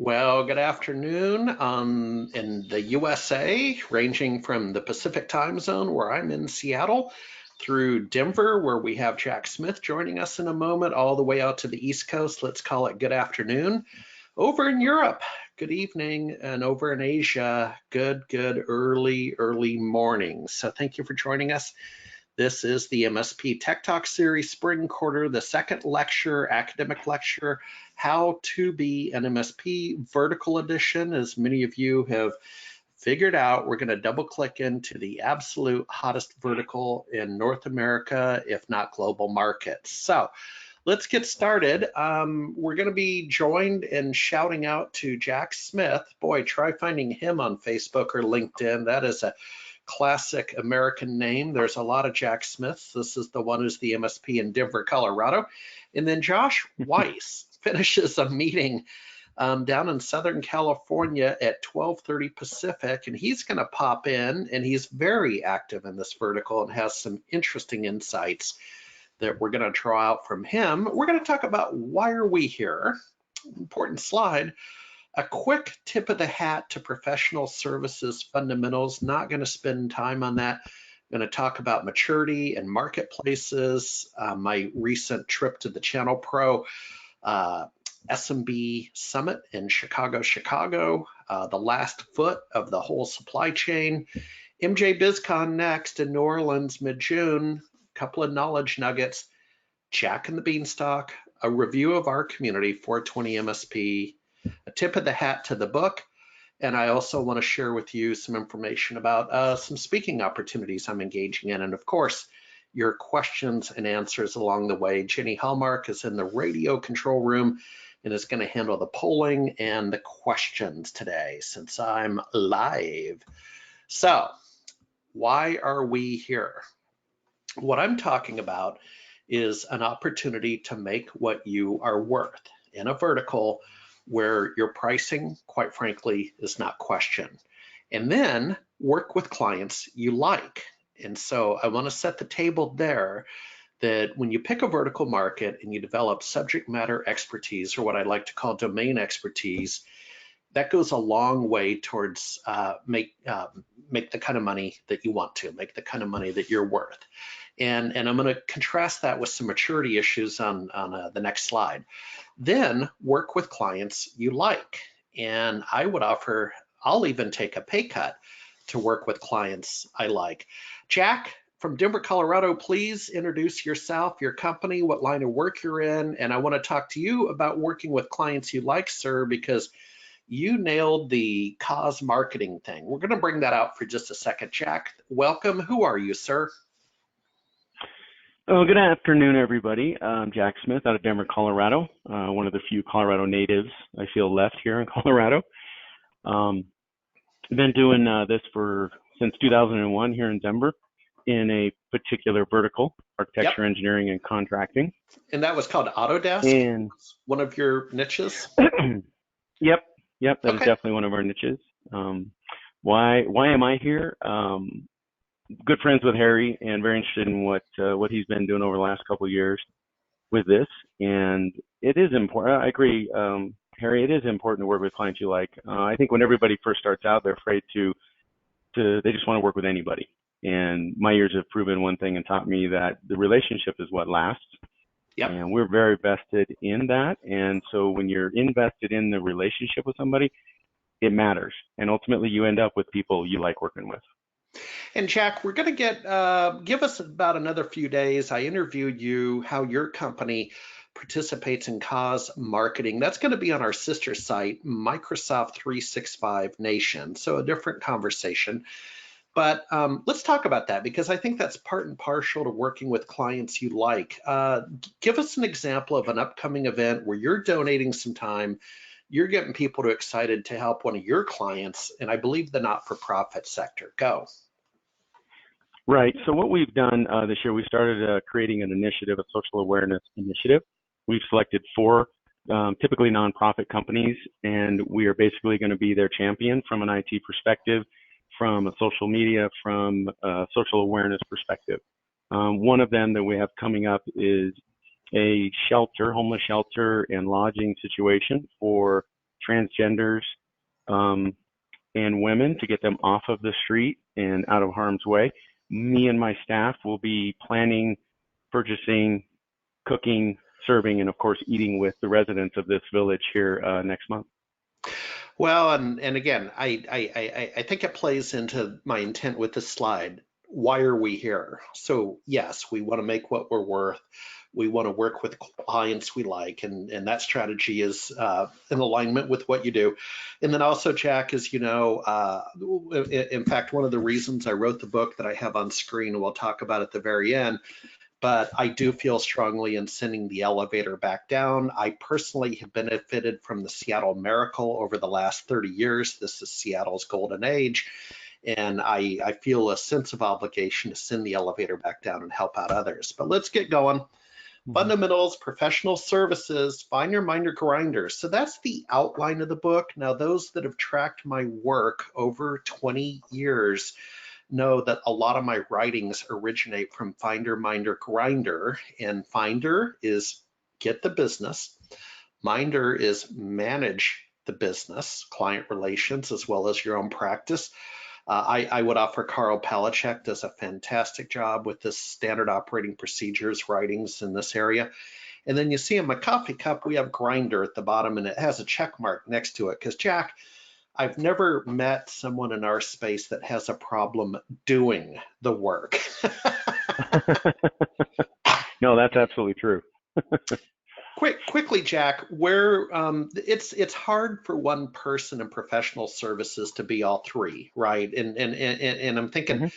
Well, good afternoon in the USA, ranging from the Pacific time zone where I'm in Seattle through Denver, where we have Jack Smith joining us in a moment, all the way out to the East Coast. Let's call it good afternoon. Over in Europe, good evening, and over in Asia, good early morning. So thank you for joining us. This is the MSP Tech Talk Series Spring Quarter, the second lecture, academic lecture, How to Be an MSP Vertical Edition. As many of you have figured out, we're going to double click into the absolute hottest vertical in North America, if not global markets. So let's get started. We're going to be joined and shouting out to Jack Smith. Boy, try finding him on Facebook or LinkedIn. That is a classic American name. There's a lot of Jack Smiths. This is the one who's the MSP in Denver, Colorado. And then Josh Weiss finishes a meeting down in Southern California at 12:30 Pacific, and he's going to pop in, and he's very active in this vertical and has some interesting insights that we're going to draw out from him. We're going to talk about why are we here? Important slide. A quick tip of the hat to professional services fundamentals. Not going to spend time on that. I'm going to talk about maturity and marketplaces, my recent trip to the Channel Pro SMB Summit in Chicago, the last foot of the whole supply chain, MJ BizCon next in New Orleans mid-June, a couple of knowledge nuggets, Jack and the Beanstalk, a review of our community, 420 MSP, a tip of the hat to the book, and I also want to share with you some information about some speaking opportunities I'm engaging in, and of course, your questions and answers along the way. Jenny Hallmark is in the radio control room and is going to handle the polling and the questions today since I'm live. So, why are we here? What I'm talking about is an opportunity to make what you are worth in a vertical where your pricing, quite frankly, is not questioned. And then work with clients you like. And so I want to set the table there that when you pick a vertical market and you develop subject matter expertise, or what I like to call domain expertise, that goes a long way towards make the kind of money that you want to, make the kind of money that you're worth. And I'm going to contrast that with some maturity issues on the next slide. Then work with clients you like. And I would offer, I'll even take a pay cut to work with clients I like. Jack from Denver, Colorado, please introduce yourself, your company, what line of work you're in. And I want to talk to you about working with clients you like, sir, because you nailed the cause marketing thing. We're going to bring that out for just a second. Jack, welcome. Who are you, sir? Oh, good afternoon, everybody. I'm Jack Smith out of Denver, Colorado. One of the few Colorado natives I feel left here in Colorado. I've been doing this since 2001 here in Denver in a particular vertical, architecture, engineering, and contracting. And that was called Autodesk? And one of your niches? Yep, that is definitely one of our niches. Why am I here? Good friends with Harry and very interested in what he's been doing over the last couple of years with this. And it is important. I agree, Harry, it is important to work with clients you like. I think when everybody first starts out, they're afraid they just want to work with anybody. And my years have proven one thing and taught me that the relationship is what lasts. Yep. And we're very vested in that. And so when you're invested in the relationship with somebody, it matters. And ultimately you end up with people you like working with. And Jack, we're going to give us about another few days. I interviewed you, how your company participates in cause marketing. That's going to be on our sister site, Microsoft 365 Nation. So a different conversation. But let's talk about that, because I think that's part and parcel to working with clients you like. Give us an example of an upcoming event where you're donating some time, you're getting people excited to help one of your clients, and I believe the not-for-profit sector. Go. Right. So what we've done this year, we started creating an initiative, a social awareness initiative. We've selected 4 typically nonprofit companies, and we are basically going to be their champion from an IT perspective, from a social media, from a social awareness perspective. One of them that we have coming up is a shelter, homeless shelter and lodging situation for transgenders, and women to get them off of the street and out of harm's way. Me and my staff will be planning, purchasing, cooking, serving, and of course eating with the residents of this village here next month. Well, and again, I think it plays into my intent with this slide. Why are we here? So yes, we want to make what we're worth. We want to work with clients we like, and that strategy is in alignment with what you do. And then also, Jack, as you know, in fact, one of the reasons I wrote the book that I have on screen, and we'll talk about at the very end, but I do feel strongly in sending the elevator back down. I personally have benefited from the Seattle Miracle over the last 30 years. This is Seattle's golden age. And I feel a sense of obligation to send the elevator back down and help out others. But let's get going. Fundamentals, professional services, find your minder grinder. So that's the outline of the book. Now, those that have tracked my work over 20 years know that a lot of my writings originate from Finder, Minder, Grinder. And Finder is get the business. Minder is manage the business, client relations, as well as your own practice. I would offer Carl Palachek does a fantastic job with this standard operating procedures writings in this area. And then you see in my coffee cup, we have Grinder at the bottom, and it has a check mark next to it. Because Jack, I've never met someone in our space that has a problem doing the work. No, that's absolutely true. Quickly, Jack, where it's hard for one person in professional services to be all three, right? And I'm thinking,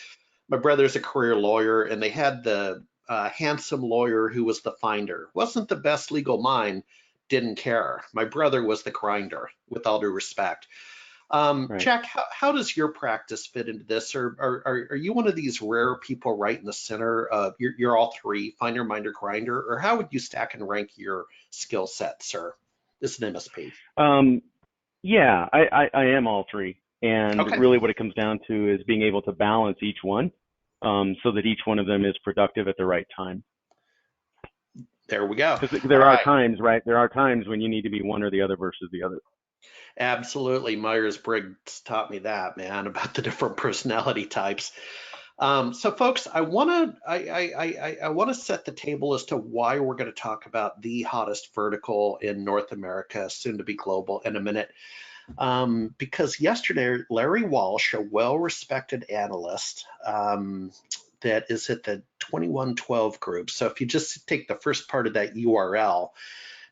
my brother's a career lawyer, and they had the handsome lawyer who was the finder. Wasn't the best legal mind, didn't care. My brother was the grinder, with all due respect. Right. Jack, how does your practice fit into this? Or are you one of these rare people right in the center of you're all three, finder, minder, grinder? Or how would you stack and rank your skill set, sir? This is an MSP. Yeah, I am all three. And Okay. really what it comes down to is being able to balance each one so that each one of them is productive at the right time. There we go. Because there are times, right? There are times when you need to be one or the other versus the other. Absolutely. Myers-Briggs taught me that, man, about the different personality types. So folks, I want to set the table as to why we're going to talk about the hottest vertical in North America, soon to be global, in a minute. Because yesterday, Larry Walsh, a well-respected analyst that is at the 2112 group. So if you just take the first part of that URL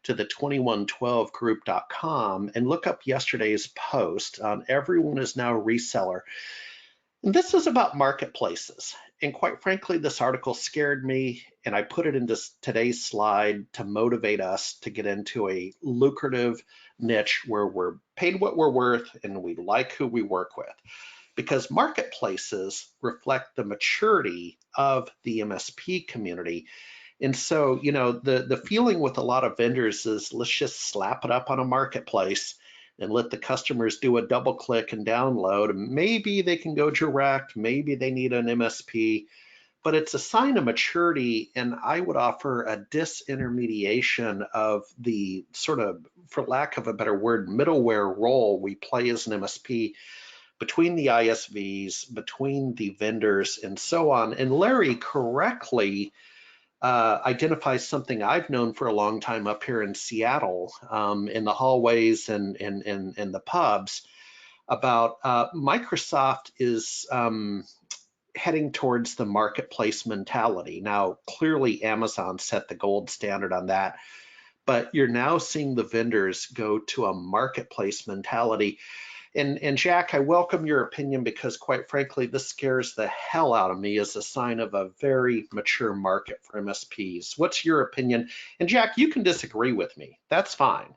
to the 2112group.com and look up yesterday's post on everyone is now a reseller. And this is about marketplaces. And quite frankly, this article scared me, and I put it into today's slide to motivate us to get into a lucrative niche where we're paid what we're worth and we like who we work with. Because marketplaces reflect the maturity of the MSP community. And so, you know, the feeling with a lot of vendors is let's just slap it up on a marketplace and let the customers do a double click and download. And maybe they can go direct, maybe they need an MSP, but it's a sign of maturity. And I would offer a disintermediation of the sort of, for lack of a better word, middleware role we play as an MSP between the ISVs, between the vendors, and so on. And Larry correctly identifies something I've known for a long time up here in Seattle, in the hallways and the pubs, about Microsoft is heading towards the marketplace mentality. Now, clearly Amazon set the gold standard on that, but you're now seeing the vendors go to a marketplace mentality. And Jack, I welcome your opinion because quite frankly, this scares the hell out of me as a sign of a very mature market for MSPs. What's your opinion? And Jack, you can disagree with me. That's fine.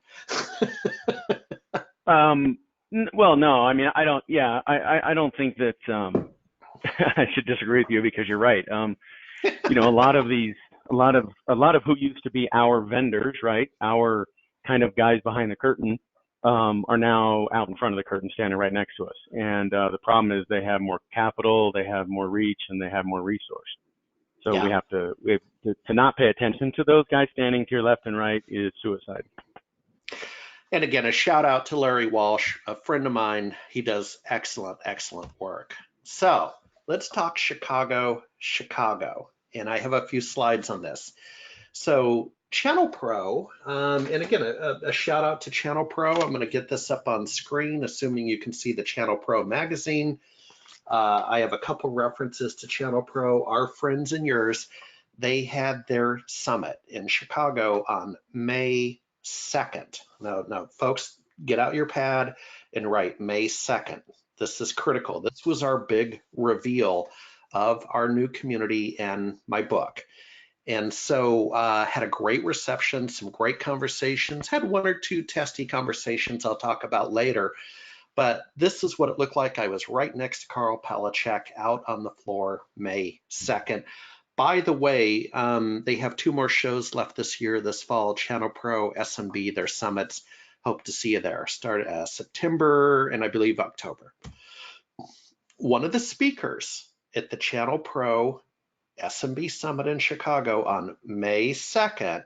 Well, no, I mean, I don't, yeah, I don't think that I should disagree with you because you're right. You know, a lot of who used to be our vendors, right? Our kind of guys behind the curtain, are now out in front of the curtain standing right next to us. And the problem is they have more capital, they have more reach, and they have more resource. So yeah. we have to not pay attention to those guys standing to your left and right is suicide. And again, a shout out to Larry Walsh, a friend of mine. He does excellent, excellent work. So let's talk Chicago, Chicago. And I have a few slides on this. So Channel Pro, and again, a shout out to Channel Pro. I'm going to get this up on screen, assuming you can see the Channel Pro magazine. I have a couple references to Channel Pro, our friends and yours. They had their summit in Chicago on May 2nd. Now, folks, get out your pad and write May 2nd. This is critical. This was our big reveal of our new community and my book. And so had a great reception, some great conversations, had one or two testy conversations I'll talk about later. But this is what it looked like. I was right next to Carl Palachuk out on the floor May 2nd. By the way, they have 2 more shows left this year, this fall, Channel Pro, SMB, their summits. Hope to see you there. Start September and I believe October. One of the speakers at the Channel Pro SMB Summit in Chicago on May 2nd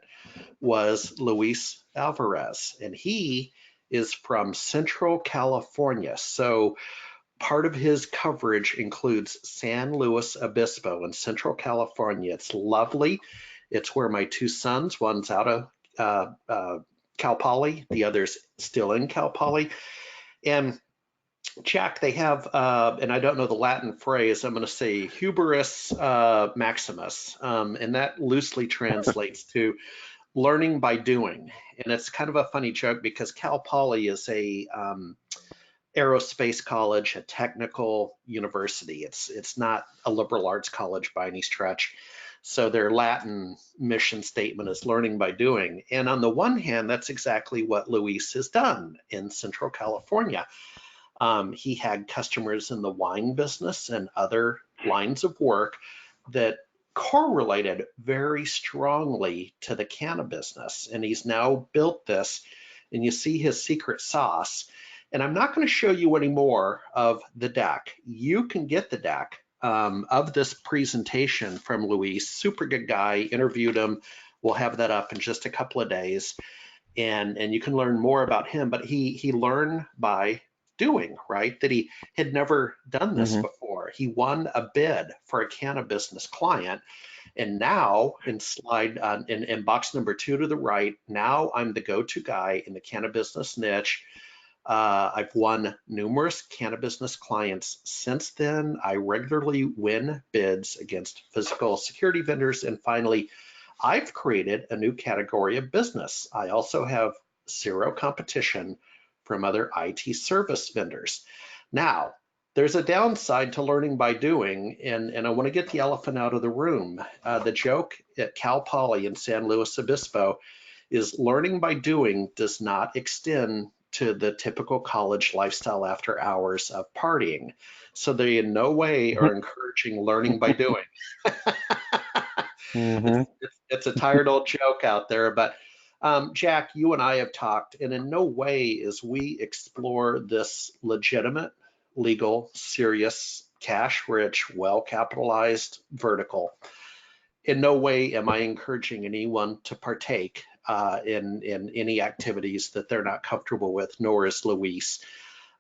was Luis Alvarez, and he is from Central California. So part of his coverage includes San Luis Obispo in Central California. It's lovely. It's where my 2 sons, one's out of Cal Poly, the other's still in Cal Poly. And Jack, they have, and I don't know the Latin phrase, I'm going to say hubris maximus, and that loosely translates to learning by doing. And it's kind of a funny joke because Cal Poly is a aerospace college, a technical university. It's not a liberal arts college by any stretch. So their Latin mission statement is learning by doing. And on the one hand, that's exactly what Luis has done in Central California. He had customers in the wine business and other lines of work that correlated very strongly to the cannabis business. And he's now built this, and you see his secret sauce. And I'm not going to show you any more of the deck. You can get the deck of this presentation from Luis. Super good guy, interviewed him. We'll have that up in just a couple of days. And you can learn more about him, but he learned by doing, right? That he had never done this before. He won a bid for a cannabis business client. And now in in box number 2 to the right, now I'm the go-to guy in the cannabis business niche. I've won numerous cannabis business clients since then. I regularly win bids against physical security vendors. And finally, I've created a new category of business. I also have 0 competition from other IT service vendors. Now, there's a downside to learning by doing, and I want to get the elephant out of the room. The joke at Cal Poly in San Luis Obispo is learning by doing does not extend to the typical college lifestyle after hours of partying. So they in no way are encouraging learning by doing. It's a tired old joke out there, but Jack, you and I have talked, and in no way as we explore this legitimate, legal, serious, cash-rich, well-capitalized vertical, in no way am I encouraging anyone to partake in any activities that they're not comfortable with, nor is Luis.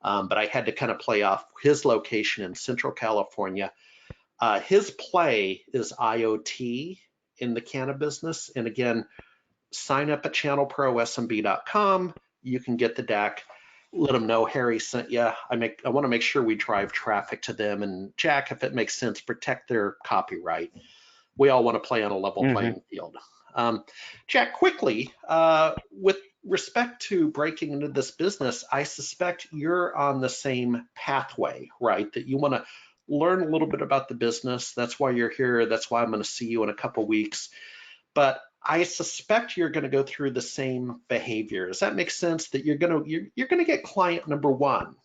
But I had to kind of play off his location in Central California. His play is IoT in the cannabis business, and again, sign up at channelprosmb.com. You can get the deck. Let them know Harry sent you. I want to make sure we drive traffic to them. And Jack, if it makes sense, protect their copyright. We all want to play on a level playing field. Jack, quickly, with respect to breaking into this business, I suspect you're on the same pathway, right? That you want to learn a little bit about the business. That's why you're here. That's why I'm going to see you in a couple weeks. But I suspect you're going to go through the same behaviors. That makes sense that you're going to get client number 1,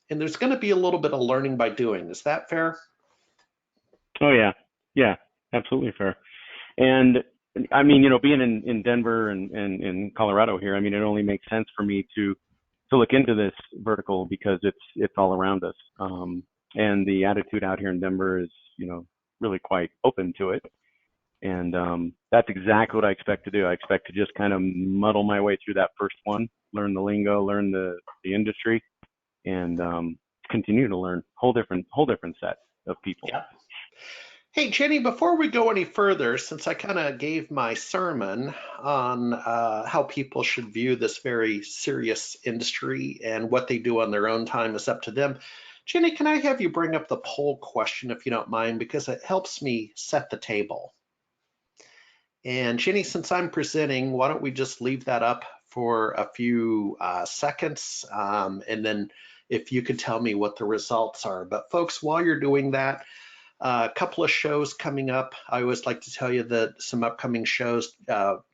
and there's going to be a little bit of learning by doing. Is that fair? Oh yeah, absolutely fair. And I mean, being in Denver and in Colorado here, I mean, it only makes sense for me to look into this vertical because it's all around us. And the attitude out here in Denver is, really quite open to it. And that's exactly what I expect to do. I expect to just kind of muddle my way through that first one, learn the lingo, learn the industry, and continue to learn whole different set of people. Yeah. Hey, Jenny, before we go any further, since I kind of gave my sermon on how people should view this very serious industry and what they do on their own time is up to them, Jenny, can I have you bring up the poll question if you don't mind, because it helps me set the table. And Jenny, since I'm presenting, why don't we just leave that up for a few seconds, and then if you could tell me what the results are. But folks, while you're doing that, a couple of shows coming up. I always like to tell you that some upcoming shows,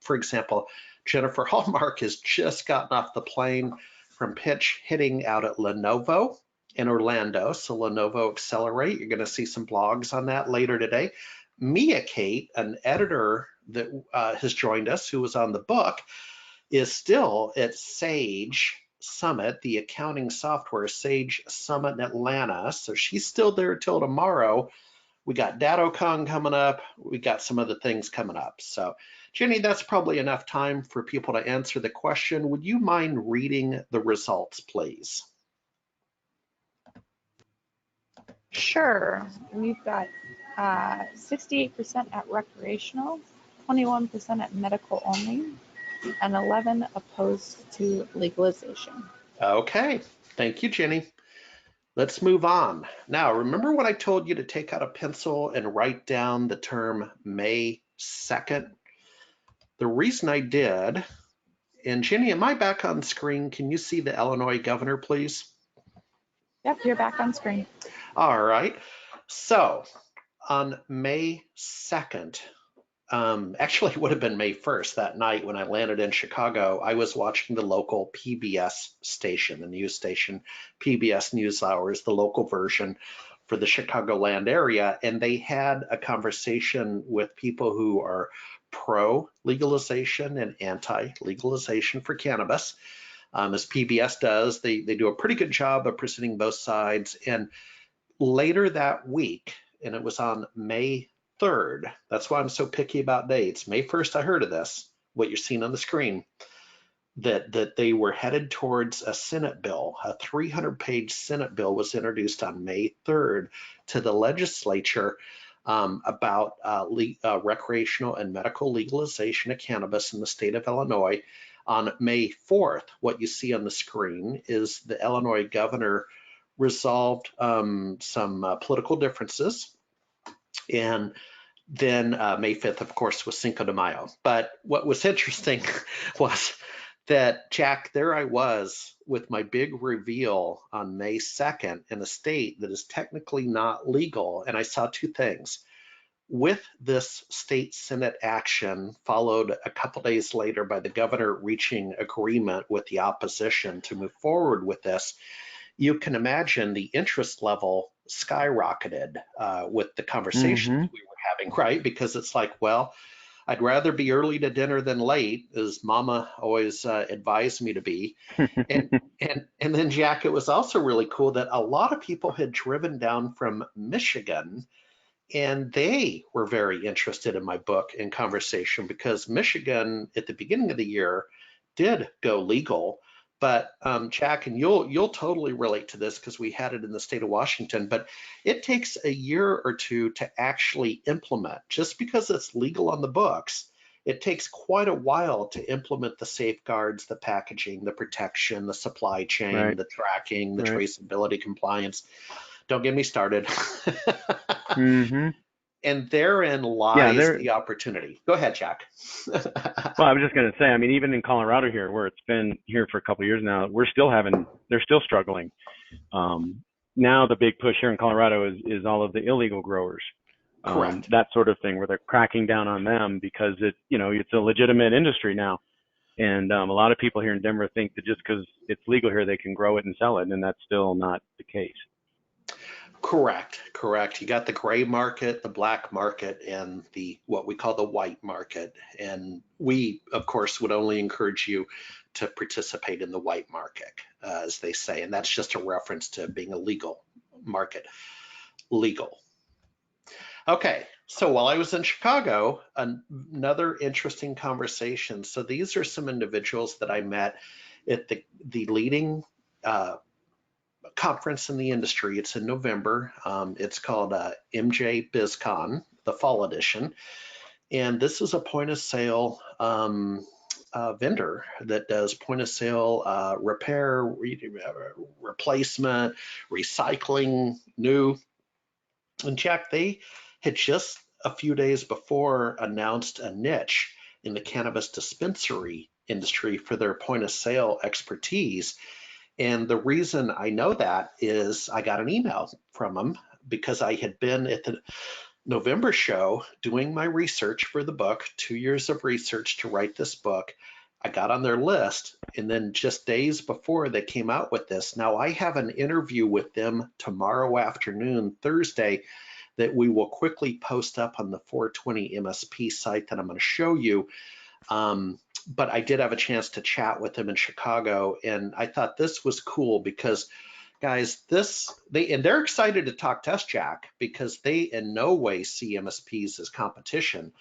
for example, Jennifer Hallmark has just gotten off the plane from pitch hitting out at Lenovo in Orlando. So Lenovo Accelerate, you're going to see some blogs on that later today. Mia Kate, an editor that has joined us, who was on the book, is still at Sage Summit, the accounting software Sage Summit in Atlanta. So she's still there till tomorrow. We got DattoCon coming up. We got some other things coming up. So Jenny, that's probably enough time for people to answer the question. Would you mind reading the results, please? Sure. We've got 68% at recreational, 21% at medical only, and 11 opposed to legalization. Okay, thank you, Jenny. Let's move on. Now, remember when I told you to take out a pencil and write down the term May 2nd? The reason I did, and Jenny, am I back on screen? Can you see the Illinois governor, please? Yep, you're back on screen. All right. So on May 2nd, actually it would have been May 1st, that night when I landed in Chicago, I was watching the local PBS station, the news station, PBS NewsHour, the local version for the Chicagoland area. And they had a conversation with people who are pro-legalization and anti-legalization for cannabis. As PBS does, they do a pretty good job of presenting both sides. And later that week, and it was on May 3rd, that's why I'm so picky about dates. May 1st, I heard of this, what you're seeing on the screen, that they were headed towards a Senate bill. A 300-page Senate bill was introduced on May 3rd to the legislature about recreational and medical legalization of cannabis in the state of Illinois. On May 4th, what you see on the screen is the Illinois governor resolved some political differences. And then May 5th, of course, was Cinco de Mayo. But what was interesting was that, Jack, there I was with my big reveal on May 2nd in a state that is technically not legal. And I saw two things. With this state Senate action, followed a couple days later by the governor reaching agreement with the opposition to move forward with this, you can imagine the interest level skyrocketed with the conversations we were having, right? Because it's like, well, I'd rather be early to dinner than late, as Mama always advised me to be. And then, Jack, it was also really cool that a lot of people had driven down from Michigan, and they were very interested in my book and conversation, because Michigan at the beginning of the year did go legal. But Jack, and you'll totally relate to this because we had it in the state of Washington, but it takes a year or two to actually implement. Just because it's legal on the books, it takes quite a while to implement the safeguards, the packaging, the protection, the supply chain, Right. the tracking, the Right. traceability, compliance. Don't get me started. Mm-hmm. And therein lies the opportunity. Go ahead, Jack. Well, I was just going to say, I mean, even in Colorado here, where it's been here for a couple of years now, they're still struggling. Now the big push here in Colorado is all of the illegal growers. Correct. That sort of thing, where they're cracking down on them because it's a legitimate industry now. And a lot of people here in Denver think that just because it's legal here, they can grow it and sell it, and that's still not the case. Correct. You got the gray market, the black market, and the what we call the white market. And we, of course, would only encourage you to participate in the white market, as they say. And that's just a reference to being a legal market. Legal. Okay, so while I was in Chicago, another interesting conversation. So these are some individuals that I met at the leading conference in the industry. It's in November. It's called MJ BizCon, the fall edition. And this is a point of sale vendor that does point of sale repair, replacement, recycling, new. And Jack, they had just a few days before announced a niche in the cannabis dispensary industry for their point of sale expertise. And the reason I know that is I got an email from them because I had been at the November show doing my research for the book, 2 years of research to write this book. I got on their list, and then just days before they came out with this. Now I have an interview with them tomorrow afternoon, Thursday, that we will quickly post up on the 420 MSP site that I'm going to show you. But I did have a chance to chat with them in Chicago, and I thought this was cool because, guys, they're excited to talk to us, Jack, because they in no way see MSPs as competition.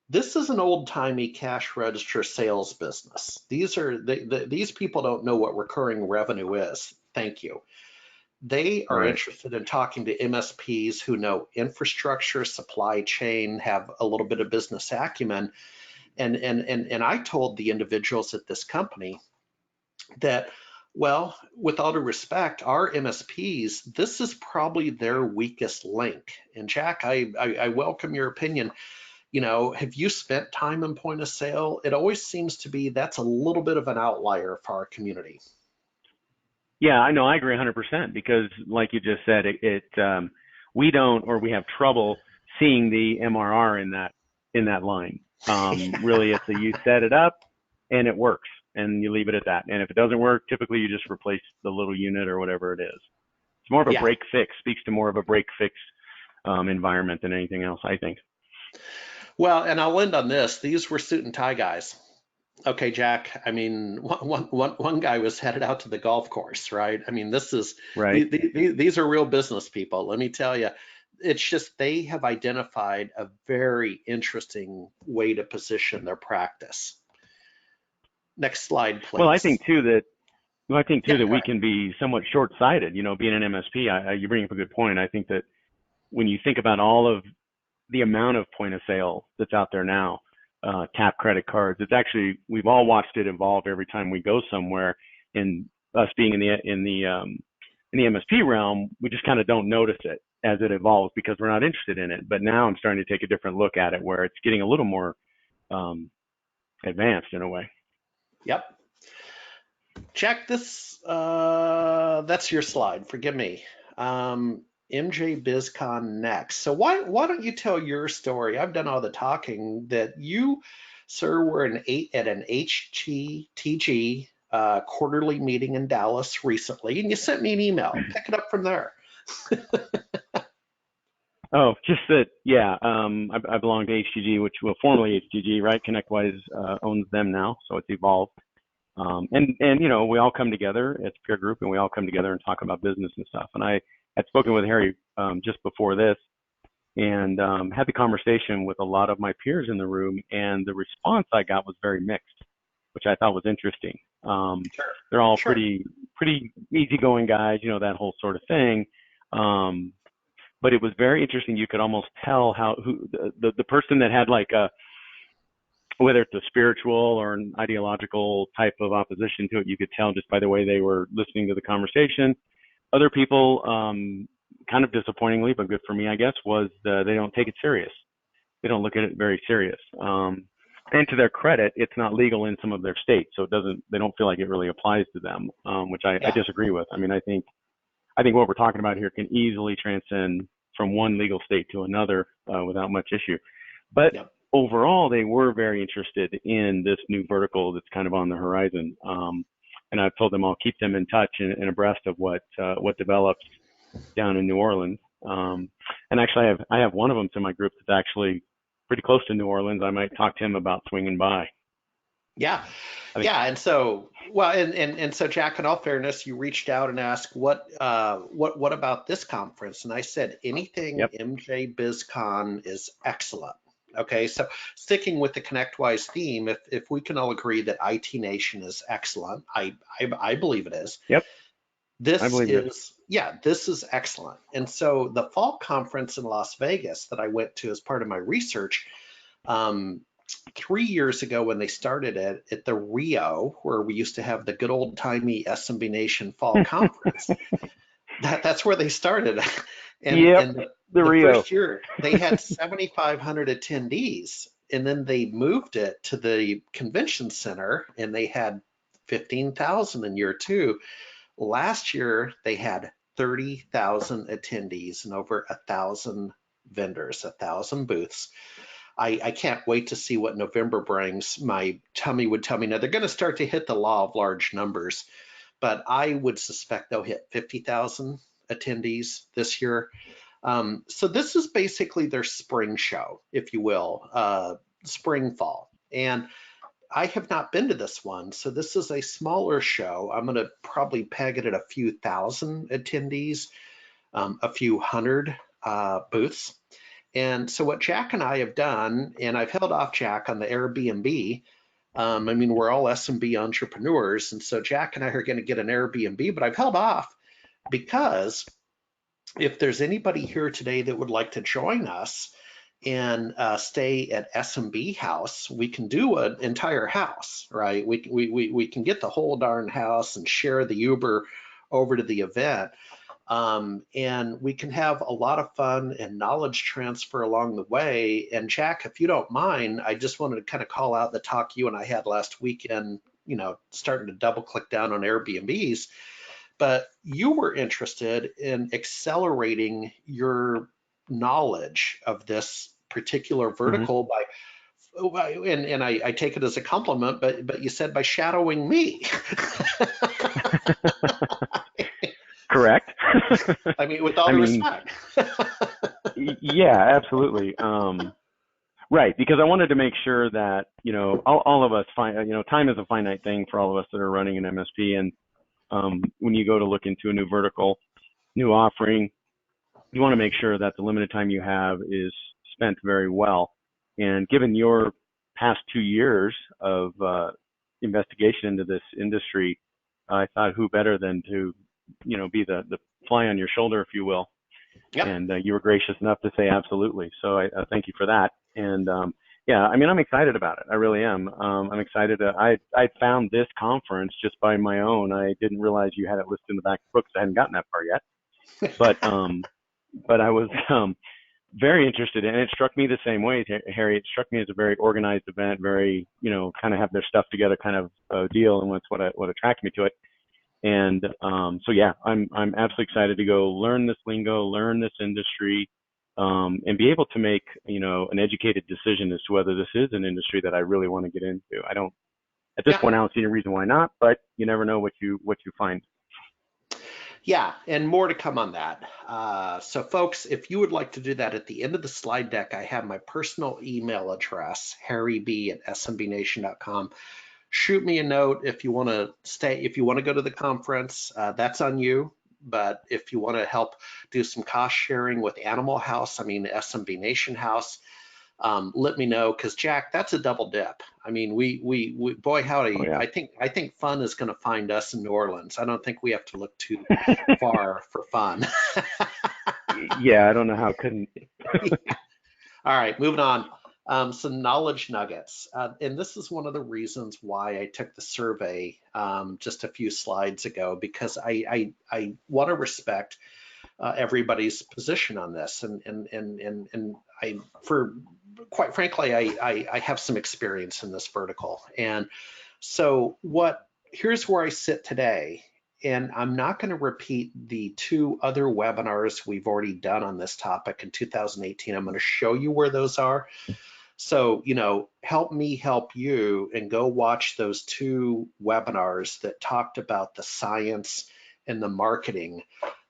This is an old-timey cash register sales business. These people don't know what recurring revenue is. Thank you. They are Right. interested in talking to MSPs who know infrastructure, supply chain, have a little bit of business acumen. And I told the individuals at this company that, well, with all due respect, our MSPs, this is probably their weakest link. And Jack, I welcome your opinion. Have you spent time in point of sale? It always seems to be that's a little bit of an outlier for our community. Yeah, I know. I agree 100% because, like you just said, we don't, or we have trouble seeing the MRR in that line. Really, it's you set it up and it works, and you leave it at that. And if it doesn't work, typically you just replace the little unit or whatever it is. It's more of a Yeah. break fix. Speaks to more of a break fix environment than anything else, I think. Well, and I'll end on this. These were suit and tie guys. Okay, Jack. I mean, one guy was headed out to the golf course, right? I mean, Right. these are real business people. Let me tell you, it's just they have identified a very interesting way to position their practice. Next slide, Well, please. I think too Yeah, that go we ahead. can be somewhat short-sighted. Being an MSP, you bring up a good point. I think that when you think about all of the amount of point of sale that's out there now, tap credit cards. It's actually we've all watched it evolve every time we go somewhere. And us being in the MSP realm, we just kind of don't notice it as it evolves because we're not interested in it. But now I'm starting to take a different look at it where it's getting a little more um, advanced in a way. Yep. Jack, that's your slide. Forgive me. MJ BizCon next. So why don't you tell your story? I've done all the talking that you, sir, were at an HTTG quarterly meeting in Dallas recently, and you sent me an email. Pick it up from there. Oh, just that, yeah. I belong to HTG, which well, formerly HTG, right? ConnectWise owns them now, so it's evolved. And we all come together. It's a peer group, and we all come together and talk about business and stuff. And I had spoken with Harry just before this, and had the conversation with a lot of my peers in the room, and the response I got was very mixed, which I thought was interesting. Sure. They're all Sure. pretty easygoing guys, that whole sort of thing. But it was very interesting. You could almost tell who the person that had like whether it's a spiritual or an ideological type of opposition to it, you could tell just by the way they were listening to the conversation. Other people, kind of disappointingly, but good for me, I guess, was they don't take it serious. They don't look at it very serious. And to their credit, it's not legal in some of their states, so they don't feel like it really applies to them, which I Yeah. disagree with. I mean, I think what we're talking about here can easily transcend from one legal state to another without much issue. But Yep. overall, they were very interested in this new vertical that's kind of on the horizon. And I've told them I'll keep them in touch and abreast of what develops down in New Orleans. And actually, I have one of them to my group that's actually pretty close to New Orleans. I might talk to him about swinging by. Yeah. I think, Yeah. And so, well, and so Jack, in all fairness, you reached out and asked what about this conference? And I said, anything yep. MJ BizCon is excellent. Okay. So sticking with the ConnectWise theme, if we can all agree that IT Nation is excellent, I believe it is. Yep. I This believe it is. is, yeah, this is excellent. And so the fall conference in Las Vegas that I went to as part of my research, um, 3 years ago when they started it at the Rio, where we used to have the good old timey SMB Nation Fall Conference, that's where they started. And Yep. and The the Rio. first year they had 7,500 attendees, and then they moved it to the convention center, and they had 15,000 in year two. Last year they had 30,000 attendees and over 1,000 vendors, 1,000 booths. I can't wait to see what November brings. My tummy would tell me now they're going to start to hit the law of large numbers, but I would suspect they'll hit 50,000 attendees this year. So this is basically their spring show, if you will, spring fall. And I have not been to this one, so this is a smaller show. I'm going to probably peg it at a few thousand attendees, a few hundred booths. And so what Jack and I have done, and I've held off Jack on the Airbnb. I mean, we're all SMB entrepreneurs, and so Jack and I are going to get an Airbnb, but I've held off because if there's anybody here today that would like to join us and stay at SMB House, we can do an entire house, right? We can get the whole darn house and share the Uber over to the event. And we can have a lot of fun and knowledge transfer along the way. And Jack, if you don't mind, I just wanted to kind of call out the talk you and I had last weekend, starting to double click down on Airbnbs, but you were interested in accelerating your knowledge of this particular Hmm. vertical and I take it as a compliment, but you said by shadowing me. Correct. I mean, with all I due mean, respect. yeah, absolutely. Right, because I wanted to make sure that, all of us find, time is a finite thing for all of us that are running an MSP. And when you go to look into a new vertical, new offering, you want to make sure that the limited time you have is spent very well. And given your past 2 years of investigation into this industry, I thought who better than to, be the fly on your shoulder, if you will. Yep. And you were gracious enough to say absolutely. So I thank you for that. And yeah, I mean, I'm excited about it. I really am. I'm excited. I found this conference just by my own. I didn't realize you had it listed in the back of the book, 'cause I hadn't gotten that far yet. But I was very interested, and it struck me the same way, Harry. It struck me as a very organized event, very, kind of have their stuff together kind of deal, and that's what attracted me to it. And so yeah, I'm absolutely excited to go learn this lingo, learn this industry, and be able to make, an educated decision as to whether this is an industry that I really want to get into. I don't At this Yeah. point, I don't see any reason why not, but you never know what you find. Yeah, and more to come on that. So folks, if you would like to do that, at the end of the slide deck, I have my personal email address, harryb@smbnation.com. Shoot me a note if you want to stay, if you want to go to the conference, that's on you. But if you want to help do some cost sharing with Animal House, I mean, SMB Nation House, let me know, because Jack, that's a double dip. I mean, we boy Oh howdy, yeah. I think fun is going to find us in New Orleans. I don't think we have to look too far for fun. Yeah, I don't know how it couldn't. All right, moving on. Some knowledge nuggets. And this is one of the reasons why I took the survey just a few slides ago, because I want to respect everybody's position on this. And I, for quite frankly, I have some experience in this vertical. And so here's where I sit today. And I'm not going to repeat the two other webinars we've already done on this topic in 2018. I'm going to show you where those are. So, help me help you, and go watch those two webinars that talked about the science and the marketing.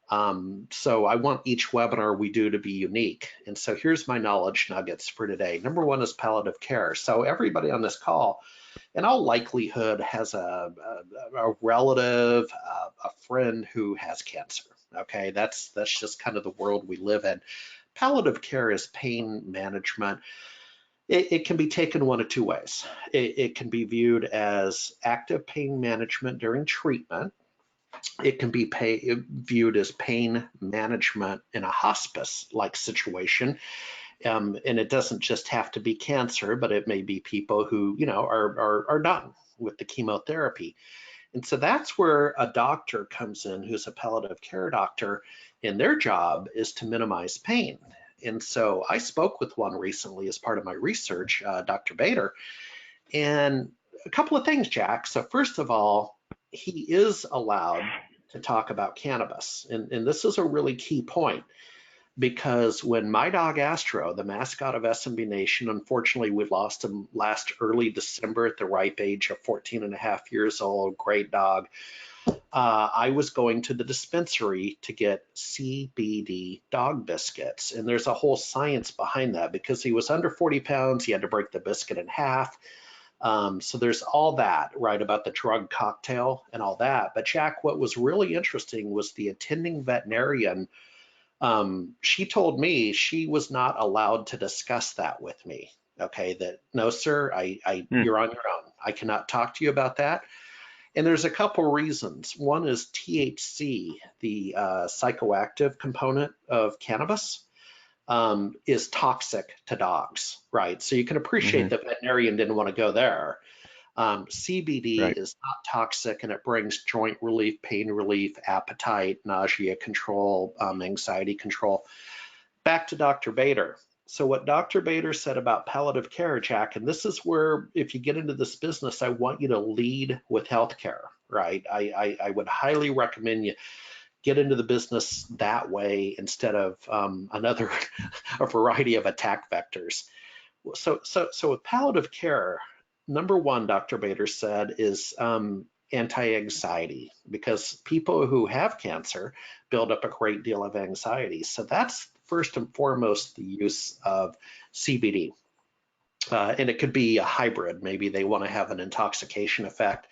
So I want each webinar we do to be unique. And so here's my knowledge nuggets for today. Number one is palliative care. So everybody on this call, in all likelihood has a relative, a friend who has cancer. Okay, that's just kind of the world we live in. Palliative care is pain management. It can be taken one of two ways. It can be viewed as active pain management during treatment. It can be viewed as pain management in a hospice-like situation. And it doesn't just have to be cancer, but it may be people who, are done with the chemotherapy. And so that's where a doctor comes in who's a palliative care doctor, and their job is to minimize pain. And so I spoke with one recently as part of my research, Dr. Bader, and a couple of things, Jack. So first of all, he is allowed to talk about cannabis. And this is a really key point, because when my dog Astro, the mascot of SMB Nation, unfortunately we lost him last early December at the ripe age of 14 and a half years old, great dog. I was going to the dispensary to get CBD dog biscuits. And there's a whole science behind that, because he was under 40 pounds, he had to break the biscuit in half. So there's all that, right, about the drug cocktail and all that. But Jack, what was really interesting was the attending veterinarian. She told me she was not allowed to discuss that with me. Okay, that no, sir, you're on your own. I cannot talk to you about that. And there's a couple reasons. One is THC, the psychoactive component of cannabis, is toxic to dogs, right? So you can appreciate the veterinarian didn't want to go there. CBD is not toxic, and it brings joint relief, pain relief, appetite, nausea control, anxiety control. Back to Dr. Bader. So what Dr. Bader said about palliative care, Jack, and this is where, if you get into this business, I want you to lead with healthcare, right? I would highly recommend you get into the business that way instead of a variety of attack vectors. So with palliative care, number one, Dr. Bader said, is anti-anxiety, because people who have cancer build up a great deal of anxiety. So that's first and foremost the use of CBD. And it could be a hybrid. Maybe they want to have an intoxication effect.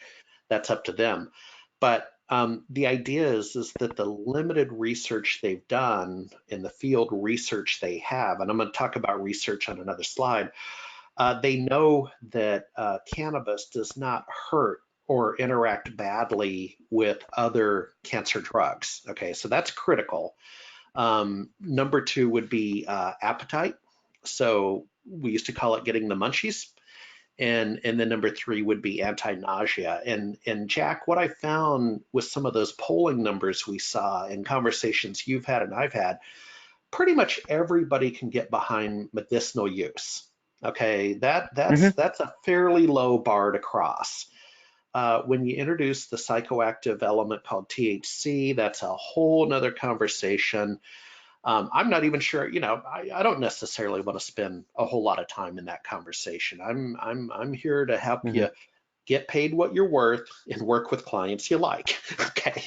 That's up to them. But the idea is that the limited research they've done in the field research they have, and I'm going to talk about research on another slide, they know that cannabis does not hurt or interact badly with other cancer drugs. Okay, so that's critical. Number two would be appetite. So we used to call it getting the munchies. And then number three would be anti-nausea. And Jack, what I found with some of those polling numbers we saw in conversations you've had and I've had, pretty much everybody can get behind medicinal use. Okay, that's a fairly low bar to cross. When you introduce the psychoactive element called THC, that's a whole nother conversation. I'm not even sure, I don't necessarily want to spend a whole lot of time in that conversation. I'm here to help you get paid what you're worth and work with clients you like. Okay,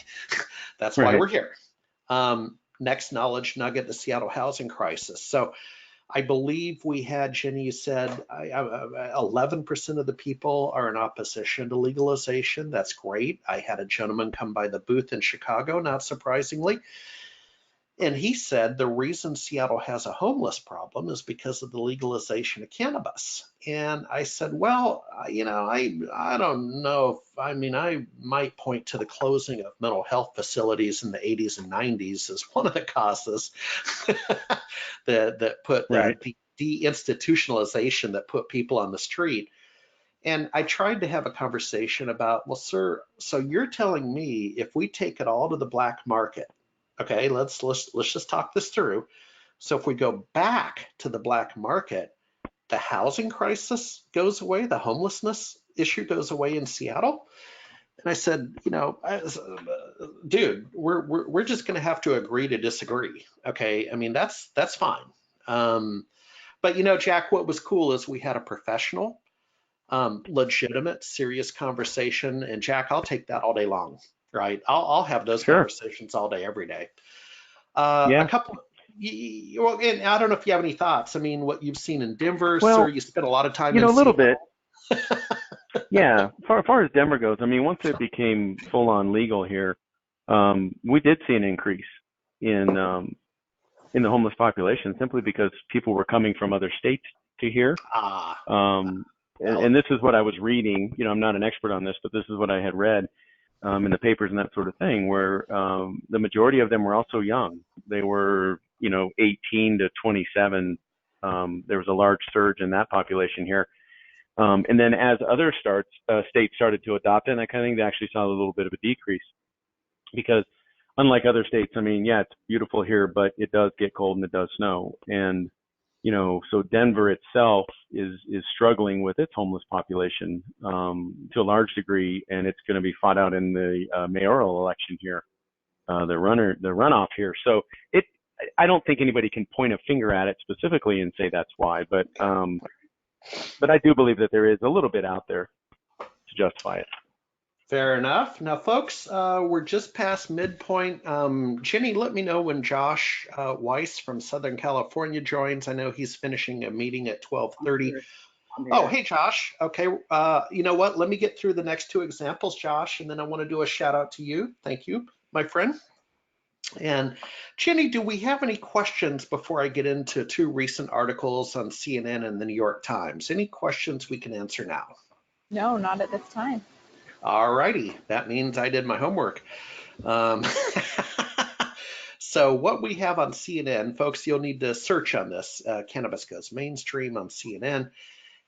that's why we're here. Next knowledge nugget, the Seattle housing crisis. So I believe we had, Jenny, you said 11% of the people are in opposition to legalization. That's great. I had a gentleman come by the booth in Chicago, not surprisingly. And he said the reason Seattle has a homeless problem is because of the legalization of cannabis. And I said, well, I don't know. I might point to the closing of mental health facilities in the 80s and 90s as one of the causes that put the deinstitutionalization that put people on the street. And I tried to have a conversation about, well, sir, so you're telling me if we take it all to the black market, okay, let's just talk this through. So if we go back to the black market, the housing crisis goes away, the homelessness issue goes away in Seattle. And I said, dude, we're just going to have to agree to disagree. Okay, that's fine. But Jack, what was cool is we had a professional, legitimate, serious conversation. And Jack, I'll take that all day long. Right, I'll have those conversations all day, every day. A couple. Well, and I don't know if you have any thoughts. What you've seen in Denver, sir. You spent a lot of time. A little bit. Yeah, far as Denver goes, I mean, once it became full on legal here, we did see an increase in the homeless population simply because people were coming from other states to here. Ah, Um, well, and this is what I was reading. You know, I'm not an expert on this, but this is what I had read in the papers and that sort of thing, where the majority of them were also young. They were, 18 to 27. There was a large surge in that population here. And then as other states started to adopt it, I kind of think they actually saw a little bit of a decrease because unlike other states, I mean, yeah, it's beautiful here, but it does get cold and it does snow. And, so Denver itself is struggling with its homeless population to a large degree, and it's going to be fought out in the mayoral election here, the runoff here. So I don't think anybody can point a finger at it specifically and say that's why, but I do believe that there is a little bit out there to justify it. fair enough. Now, folks, we're just past midpoint. Jenny, let me know when Josh Weiss from Southern California joins. I know he's finishing a meeting at 12:30. Oh, hey, Josh. Okay. You know what? Let me get through the next two examples, Josh, and then I want to do a shout out to you. Thank you, my friend. And Jenny, do we have any questions before I get into two recent articles on CNN and the New York Times? Any questions we can answer now? No, not at this time. All righty. That means I did my homework. Um, so what we have on CNN, folks, you'll need to search on this. Cannabis Goes Mainstream on CNN.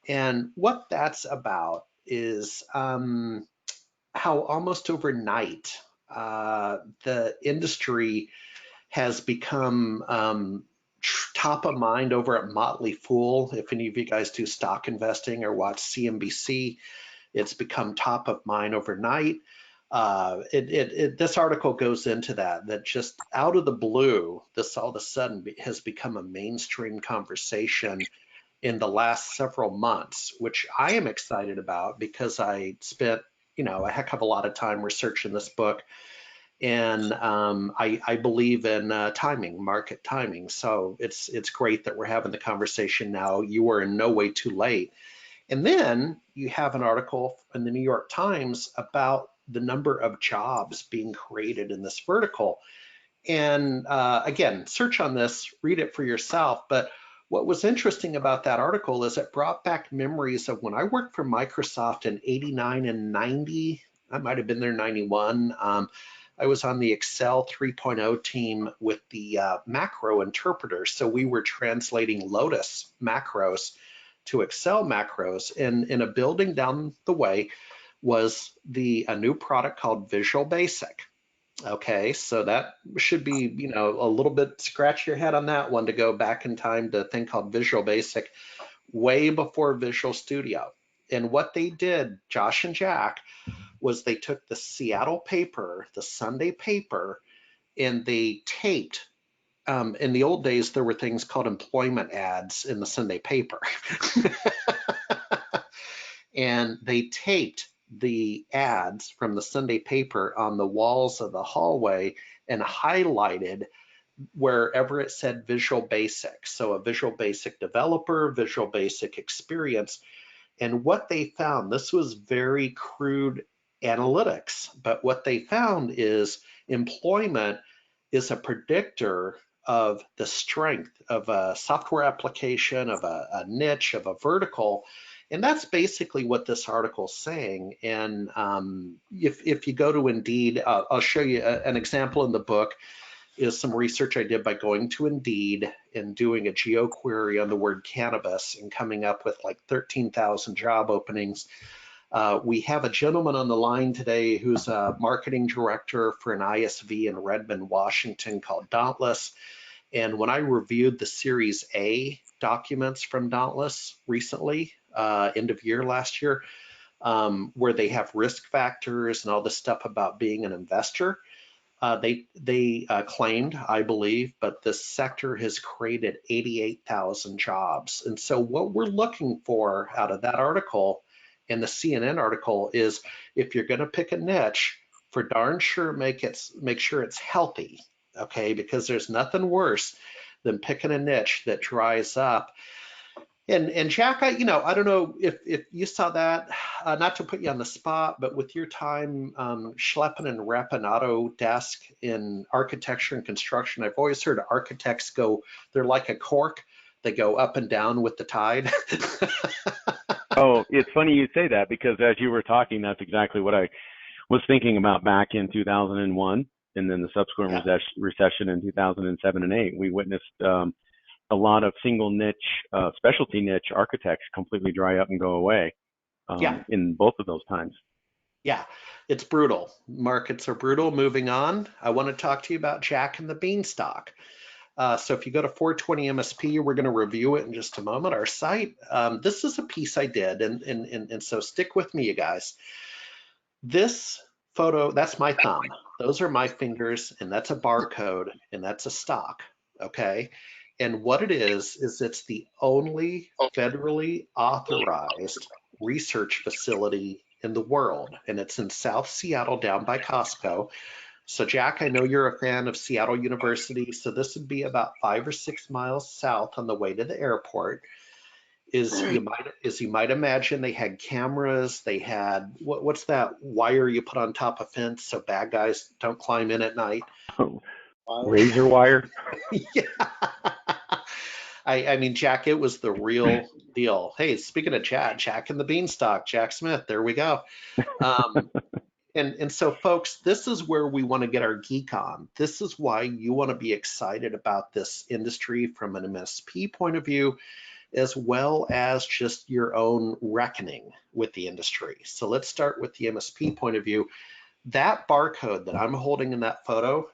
And what that's about is how almost overnight the industry has become top of mind over at Motley Fool. If any of you guys do stock investing or watch CNBC, it's become top of mind overnight. This article goes into that just out of the blue, this all of a sudden has become a mainstream conversation in the last several months, which I am excited about because I spent, a heck of a lot of time researching this book. And I believe in timing, market timing. So it's great that we're having the conversation now. You are in no way too late. And then you have an article in the New York Times about the number of jobs being created in this vertical. And again, search on this, read it for yourself. But what was interesting about that article is it brought back memories of when I worked for Microsoft in 89 and 90. I might have been there 91. I was on the Excel 3.0 team with the macro interpreter. So we were translating Lotus macros to Excel macros. And in a building down the way was a new product called Visual Basic. Okay, so that should be, a little bit, scratch your head on that one to go back in time to a thing called Visual Basic way before Visual Studio. And what they did, Josh and Jack, was they took the Seattle paper, the Sunday paper, and they taped. In the old days, there were things called employment ads in the Sunday paper. And they taped the ads from the Sunday paper on the walls of the hallway and highlighted wherever it said Visual Basic. So a Visual Basic developer, Visual Basic experience. And what they found, this was very crude analytics, but what they found is employment is a predictor of the strength of a software application, of a niche, of a vertical. And that's basically what this article is saying. And if you go to Indeed, I'll show you an example in the book is some research I did by going to Indeed and doing a geo query on the word cannabis and coming up with like 13,000 job openings. We have a gentleman on the line today who's a marketing director for an ISV in Redmond, Washington called Dauntless. And when I reviewed the Series A documents from Dauntless recently, end of year last year, where they have risk factors and all this stuff about being an investor, they claimed, I believe, but this sector has created 88,000 jobs. And so what we're looking for out of that article and the CNN article is if you're going to pick a niche, for darn sure make sure it's healthy, okay? Because there's nothing worse than picking a niche that dries up. And Jack, I don't know if you saw that, not to put you on the spot, but with your time schlepping and repping Autodesk in architecture and construction, I've always heard architects go, they're like a cork, they go up and down with the tide. Oh, it's funny you say that because as you were talking, that's exactly what I was thinking about back in 2001, and then the subsequent Yeah, recession in 2007 and 8. We witnessed a lot of single niche, specialty niche architects completely dry up and go away yeah, in both of those times. yeah. It's brutal. Markets are brutal. Moving on, I want to talk to you about Jack and the Beanstalk. So if you go to 420 MSP, we're going to review it in just a moment. Our site. This is a piece I did, and so stick with me, you guys. This photo, that's my thumb. Those are my fingers, and that's a barcode, and that's a stock. Okay. And what it is it's the only federally authorized research facility in the world, and it's in South Seattle down by Costco. So, Jack, I know you're a fan of Seattle University, so this would be about 5 or 6 miles south on the way to the airport. As you might imagine, they had cameras. They had what's that wire you put on top of fence so bad guys don't climb in at night? Razor wire. Yeah. I mean, Jack, it was the real deal. Hey, speaking of Jack and the Beanstalk, Jack Smith, there we go. Um, and so, folks, this is where we want to get our geek on. This is why you want to be excited about this industry from an MSP point of view, as well as just your own reckoning with the industry. So let's start with the MSP point of view. That barcode that I'm holding in that photo,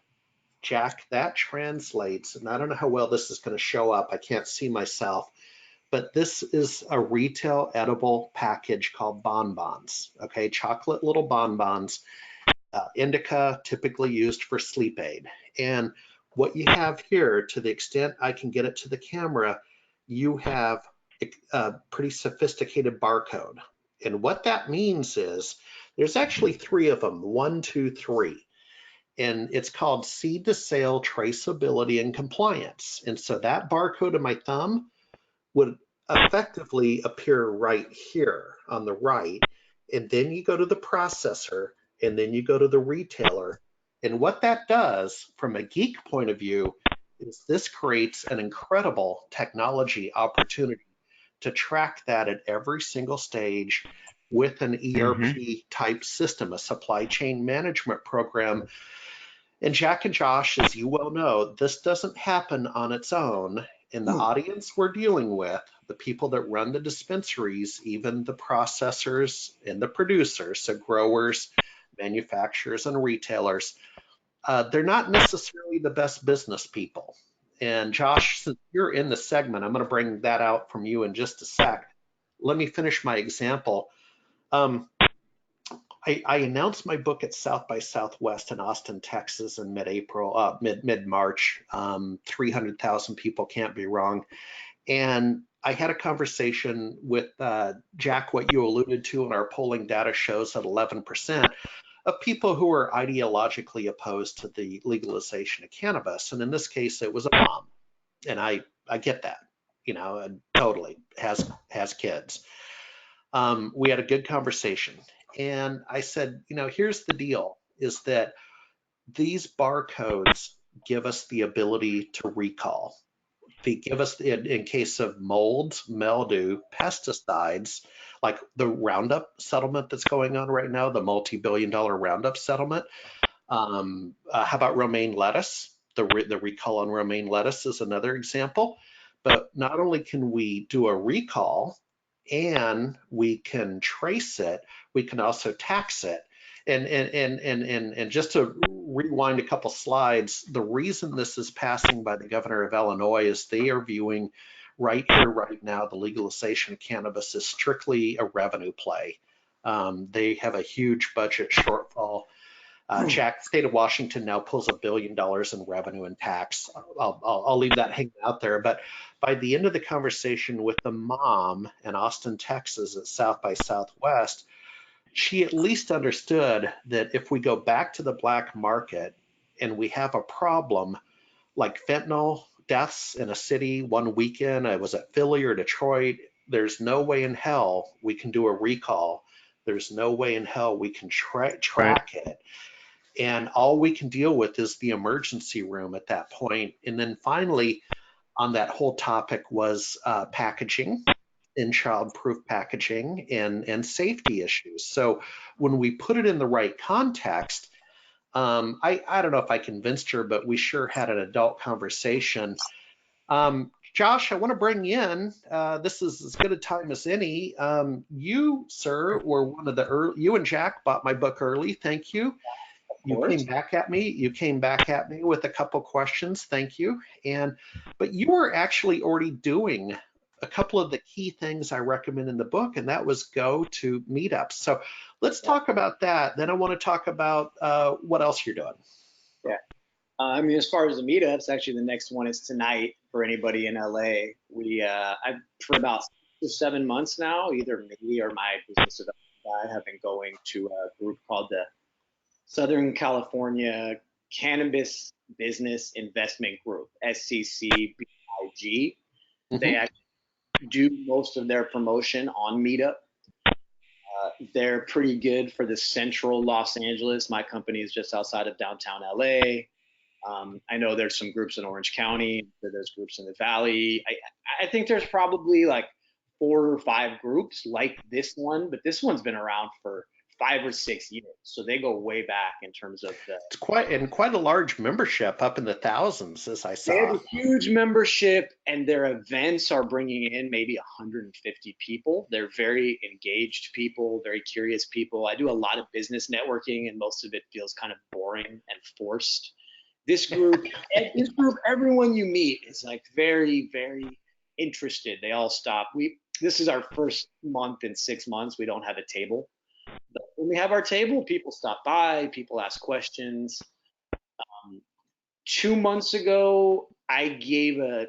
Jack, that translates, and I don't know how well this is going to show up. I can't see myself, but this is a retail edible package called bonbons. Okay, chocolate little bonbons, indica, typically used for sleep aid. And what you have here, to the extent I can get it to the camera, you have a pretty sophisticated barcode. And what that means is there's actually three of them, one, two, three. And it's called seed to sale traceability and compliance. And so that barcode of my thumb would effectively appear right here on the right. And then you go to the processor, and then you go to the retailer. And what that does from a geek point of view is this creates an incredible technology opportunity to track that at every single stage with an Mm-hmm. ERP type system, a supply chain management program. And Jack and Josh, as you well know, this doesn't happen on its own. In the audience we're dealing with, the people that run the dispensaries, even the processors and the producers, so growers, manufacturers, and retailers, they're not necessarily the best business people. And Josh, since you're in the segment, I'm going to bring that out from you in just a sec. Let me finish my example. Um, I announced my book at South by Southwest in Austin, Texas in mid-April, mid-March. 300,000 people, can't be wrong. And I had a conversation with Jack, what you alluded to, and our polling data shows that 11% of people who are ideologically opposed to the legalization of cannabis. And in this case, it was a mom. And I get that, and totally has kids. We had a good conversation. And I said, here's the deal, is that these barcodes give us the ability to recall. They give us, in case of molds, mildew, pesticides, like the Roundup settlement that's going on right now, the multi-billion-dollar Roundup settlement. How about romaine lettuce? The recall on romaine lettuce is another example. But not only can we do a recall and we can trace it, we can also tax it. And just to rewind a couple slides, the reason this is passing by the governor of Illinois is they are viewing right here, right now, the legalization of cannabis is strictly a revenue play. They have a huge budget shortfall. Jack, state of Washington now pulls $1 billion in revenue and tax. I'll leave that hanging out there. But by the end of the conversation with the mom in Austin, Texas at South by Southwest, she at least understood that if we go back to the black market and we have a problem like fentanyl, deaths in a city one weekend. I was at Philly or Detroit. There's no way in hell we can do a recall. There's no way in hell we can Right. track it. And all we can deal with is the emergency room at that point. And then finally, on that whole topic was packaging and child-proof packaging and safety issues. So when we put it in the right context, I don't know if I convinced her, but we sure had an adult conversation. Josh, I want to bring you in. This is as good a time as any. You, sir, were one of the early, you and Jack bought my book early. Thank you. You came back at me. You came back at me with a couple questions. Thank you. But you were actually already doing a couple of the key things I recommend in the book, and that was go to meetups. So let's talk about that. Then I want to talk about what else you're doing. Yeah. I mean, as far as the meetups, actually, the next one is tonight for anybody in LA. For about 6 or 7 months now, either me or my business development guy have been going to a group called the Southern California Cannabis Business Investment Group, SCCBIG. They actually do most of their promotion on Meetup. They're pretty good for the central Los Angeles. My company is just outside of downtown LA. I know there's some groups in Orange County. There's groups in the Valley. I think there's probably like 4 or 5 groups like this one, but this one's been around for 5 or 6 years. So they go way back in terms of It's quite a large membership, up in the thousands, as I saw. They have a huge membership, and their events are bringing in maybe 150 people. They're very engaged people, very curious people. I do a lot of business networking, and most of it feels kind of boring and forced. This group, everyone you meet is like very, very interested. They all stop. This is our first month in 6 months. We don't have a table. But when we have our table, people stop by, people ask questions. 2 months ago, I gave a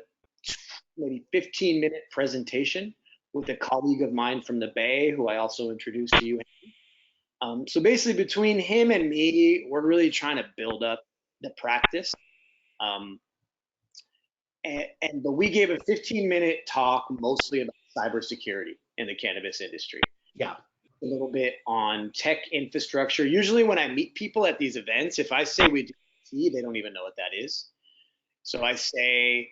maybe 15-minute presentation with a colleague of mine from the Bay, who I also introduced to you. So basically, between him and me, we're really trying to build up the practice. But we gave a 15-minute talk mostly about cybersecurity in the cannabis industry. Yeah. A little bit on tech infrastructure. Usually when I meet people at these events, if I say we do IT, they don't even know what that is. So I say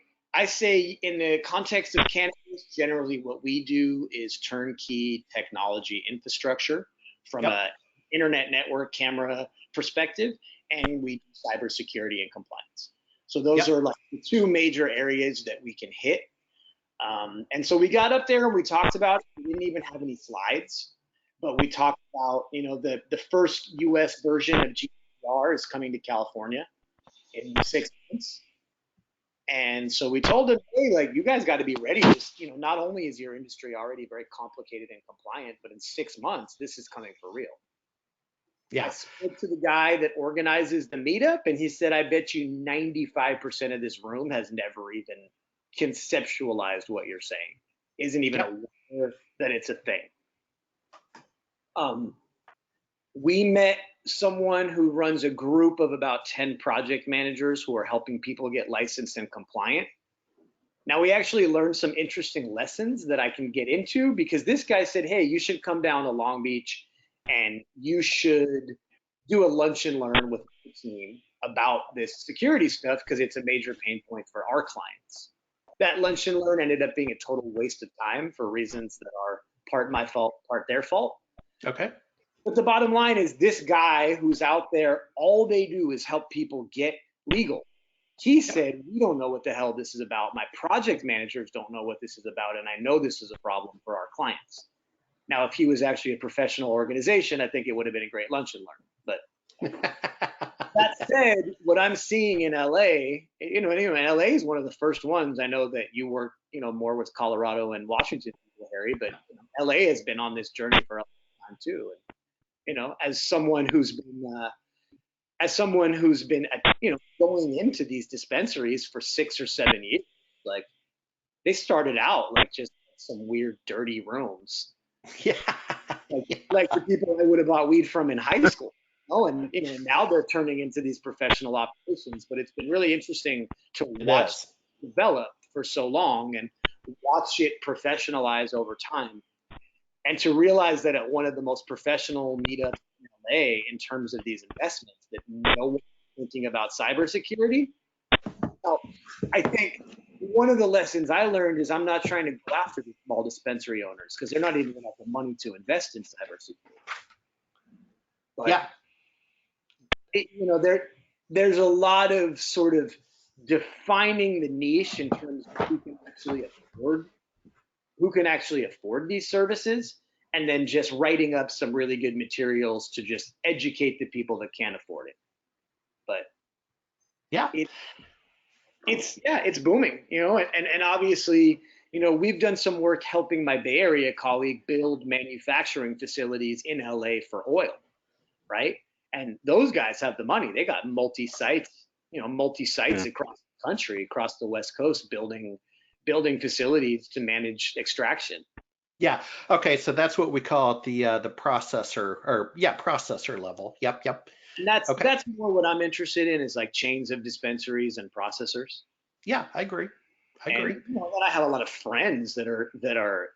in the context of cannabis, generally what we do is turnkey technology infrastructure from a internet network camera perspective, and we do cybersecurity and compliance. So those are like the 2 major areas that we can hit. And so we got up there and we talked about, we didn't even have any slides, but we talked about, the first US version of GDPR is coming to California in 6 months. And so we told them, hey, like, you guys got to be ready. Not only is your industry already very complicated and compliant, but in 6 months, this is coming for real. Yes. I spoke to the guy that organizes the meetup, and he said, I bet you 95% of this room has never even conceptualized what you're saying, isn't even aware that it's a thing. We met someone who runs a group of about 10 project managers who are helping people get licensed and compliant. Now, we actually learned some interesting lessons that I can get into, because this guy said, hey, you should come down to Long Beach and you should do a lunch and learn with the team about this security stuff, because it's a major pain point for our clients. That lunch and learn ended up being a total waste of time for reasons that are part my fault, part their fault. Okay. But the bottom line is, this guy who's out there, all they do is help people get legal. He said, we don't know what the hell this is about. My project managers don't know what this is about, and I know this is a problem for our clients. Now, if he was actually a professional organization, I think it would have been a great lunch and learn. But that said, what I'm seeing in LA, anyway, LA is one of the first ones. I know that you work, more with Colorado and Washington, Harry, but LA has been on this journey for a long time too. And, as someone who's been, going into these dispensaries for 6 or 7 years, like, they started out like just some weird, dirty rooms. Yeah. Like the people I would have bought weed from in high school. And now they're turning into these professional operations. But it's been really interesting to watch developed for so long and watch it professionalize over time. And to realize that at one of the most professional meetups in LA in terms of these investments, that no one was thinking about cybersecurity. So I think one of the lessons I learned is I'm not trying to go after the small dispensary owners because they're not even going to have the money to invest in cybersecurity. But Yeah. There's a lot of sort of defining the niche in terms of who can actually afford these services, and then just writing up some really good materials to just educate the people that can't afford it. But Yeah. It's booming, and obviously, we've done some work helping my Bay Area colleague build manufacturing facilities in LA for oil, right? And those guys have the money. They got multi-sites across the country, across the West Coast, building facilities to manage extraction. Yeah. Okay. So that's what we call it, the processor level. Yep. And that's more what I'm interested in, is like chains of dispensaries and processors. Yeah, I agree. And I have a lot of friends that are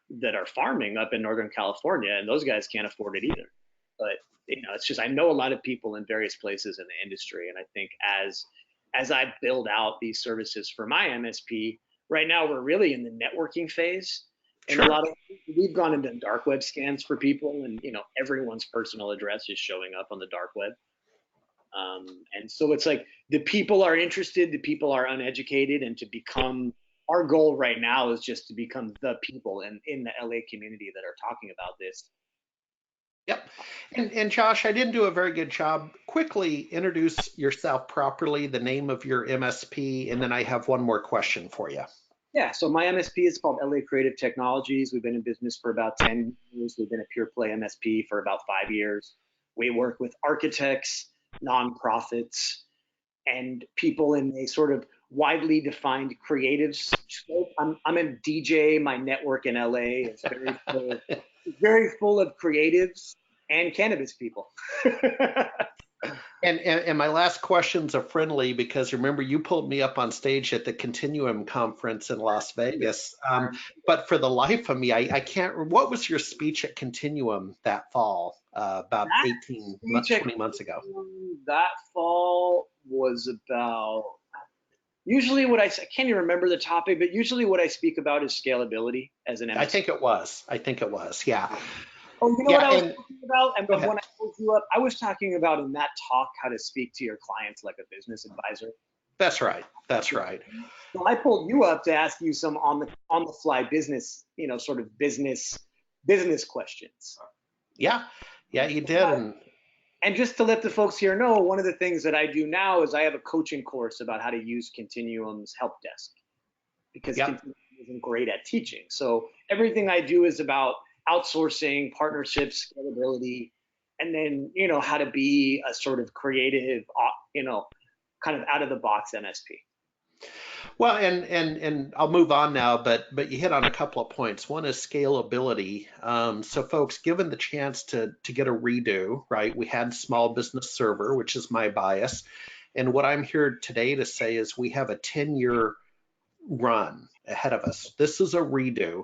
farming up in Northern California, and those guys can't afford it either. But it's just, I know a lot of people in various places in the industry, and I think as I build out these services for my MSP, right now we're really in the networking phase. And Sure. we've gone into dark web scans for people, and everyone's personal address is showing up on the dark web. And so it's like the people are interested, the people are uneducated, and our goal right now is just to become the people in the LA community that are talking about this. Yep. And Josh, I didn't do a very good job. Quickly introduce yourself properly, the name of your MSP, and then I have one more question for you. Yeah, so my MSP is called LA Creative Technologies. We've been in business for about 10 years. We've been a pure play MSP for about 5 years. We work with architects, nonprofits, and people in a sort of widely defined creative scope. I'm a DJ. My network in LA is very full of creatives and cannabis people. And my last question's a friendly, because remember, you pulled me up on stage at the Continuum conference in Las Vegas. But for the life of me, I can't. What was your speech at Continuum that fall, about 20 months ago? That fall was about, usually I can't even remember the topic, but usually what I speak about is scalability as an MSP. I think it was. Yeah. Oh, you know what I was talking about? And when I pulled you up, I was talking about in that talk how to speak to your clients like a business advisor. That's right. So I pulled you up to ask you some on the fly business, sort of business questions. Yeah, you did. And just to let the folks here know, one of the things that I do now is I have a coaching course about how to use Continuum's help desk, because Continuum isn't great at teaching. So everything I do is about outsourcing, partnerships, scalability, and then, how to be a sort of creative, kind of out of the box MSP. Well, and I'll move on now, but you hit on a couple of points. One is scalability. So folks, given the chance to get a redo, right? We had small business server, which is my bias. And what I'm here today to say is we have a 10-year run ahead of us. This is a redo.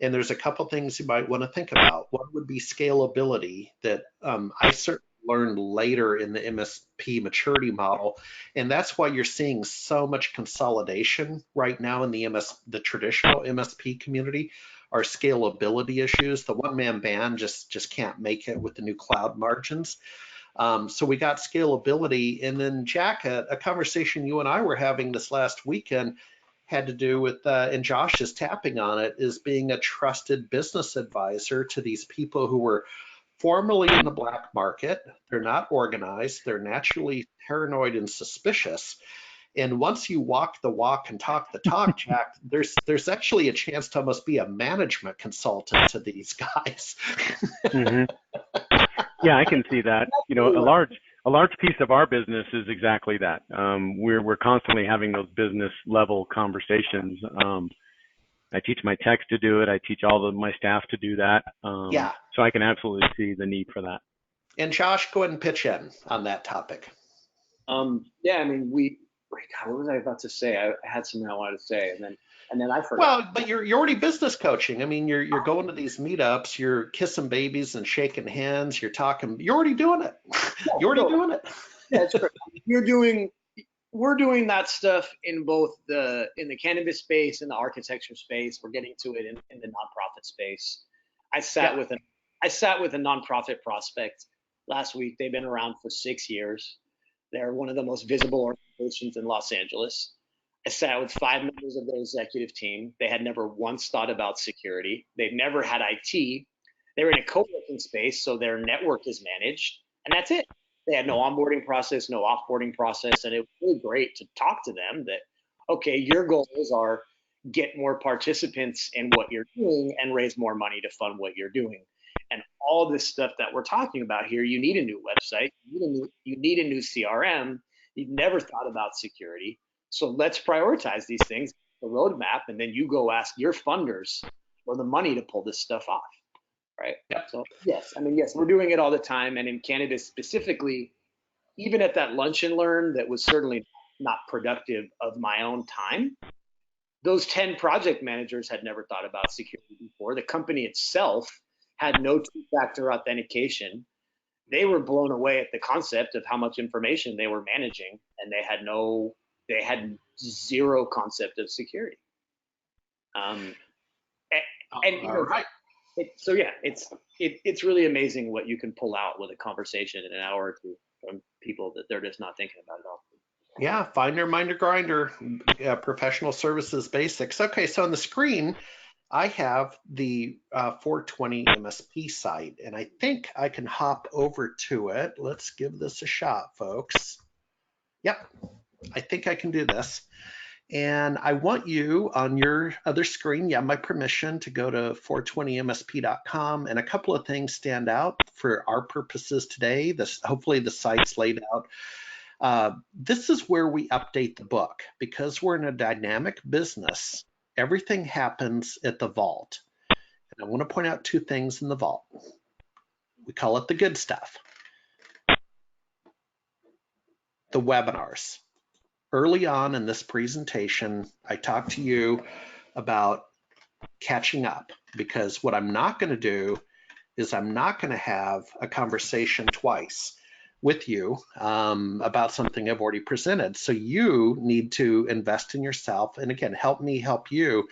And there's a couple things you might want to think about. One would be scalability that I certainly learned later in the MSP maturity model. And that's why you're seeing so much consolidation right now in the traditional MSP community, are scalability issues. The one-man band just can't make it with the new cloud margins. So we got scalability. And then Jack, a conversation you and I were having this last weekend had to do with, and Josh is tapping on it, is being a trusted business advisor to these people who were formerly in the black market. They're not organized. They're naturally paranoid and suspicious. And once you walk the walk and talk the talk, Jack, there's actually a chance to almost be a management consultant to these guys. Mm-hmm. Yeah, I can see that. A large piece of our business is exactly that. We're constantly having those business level conversations. I teach my techs to do it. I teach all of my staff to do that. So I can absolutely see the need for that. And Josh, go ahead and pitch in on that topic. Yeah, I mean, God, what was I about to say? I had something I wanted to say, and then I forgot. Well, but you're already business coaching. I mean, you're going to these meetups, you're kissing babies and shaking hands, you're talking, you're already doing it. You're already doing it. Yeah, it's great. We're doing that stuff in both in the cannabis space and the architecture space. We're getting to it in the nonprofit space. I sat with a nonprofit prospect last week. They've been around for 6 years. They're one of the most visible organizations in Los Angeles. I sat with 5 members of their executive team. They had never once thought about security. They've never had IT. They're in a co-working space, so their network is managed, and that's it. They had no onboarding process, no offboarding process, and it was really great to talk to them that, okay, your goals are get more participants in what you're doing and raise more money to fund what you're doing. And all this stuff that we're talking about here, you need a new website, you need a new CRM. You've never thought about security. So let's prioritize these things, the roadmap, and then you go ask your funders for the money to pull this stuff off. Right. Yep. So yes, we're doing it all the time. And in cannabis specifically, even at that lunch and learn that was certainly not productive of my own time, those 10 project managers had never thought about security before. The company itself had no two-factor authentication. They were blown away at the concept of how much information they were managing, and they had zero concept of security. And right. It's really amazing what you can pull out with a conversation in an hour or two from people that they're just not thinking about at all. Yeah, finder, minder, grinder, professional services basics. Okay, so on the screen, I have the 420 MSP site, and I think I can hop over to it. Let's give this a shot, folks. Yep, I think I can do this. And I want you on your other screen, you have my permission to go to 420msp.com, and a couple of things stand out for our purposes today. Hopefully the site's laid out. This is where we update the book. Because we're in a dynamic business, everything happens at the vault. And I want to point out 2 things in the vault. We call it the good stuff. The webinars. Early on in this presentation, I talked to you about catching up, because what I'm not going to do is I'm not going to have a conversation twice with you about something I've already presented. So you need to invest in yourself, and again, help me help you.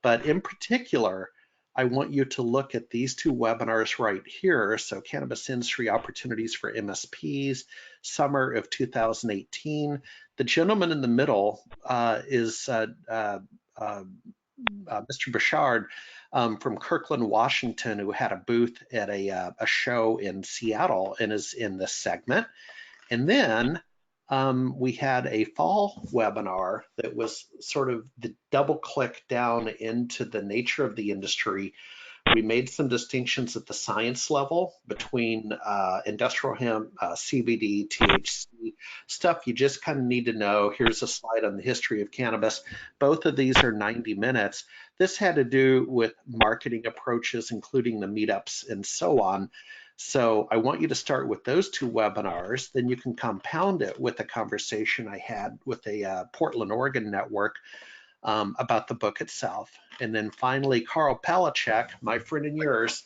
But in particular, I want you to look at these 2 webinars right here. So Cannabis Industry Opportunities for MSPs, summer of 2018. The gentleman in the middle is Mr. Bouchard from Kirkland, Washington, who had a booth at a show in Seattle and is in this segment. And then we had a fall webinar that was sort of the double click down into the nature of the industry. We made some distinctions at the science level between industrial hemp, CBD, THC, stuff you just kind of need to know. Here's a slide on the history of cannabis. Both of these are 90 minutes. This had to do with marketing approaches, including the meetups and so on. So I want you to start with those 2 webinars. Then you can compound it with a conversation I had with a Portland, Oregon network about the book itself. And then finally, Carl Palachek, my friend and yours,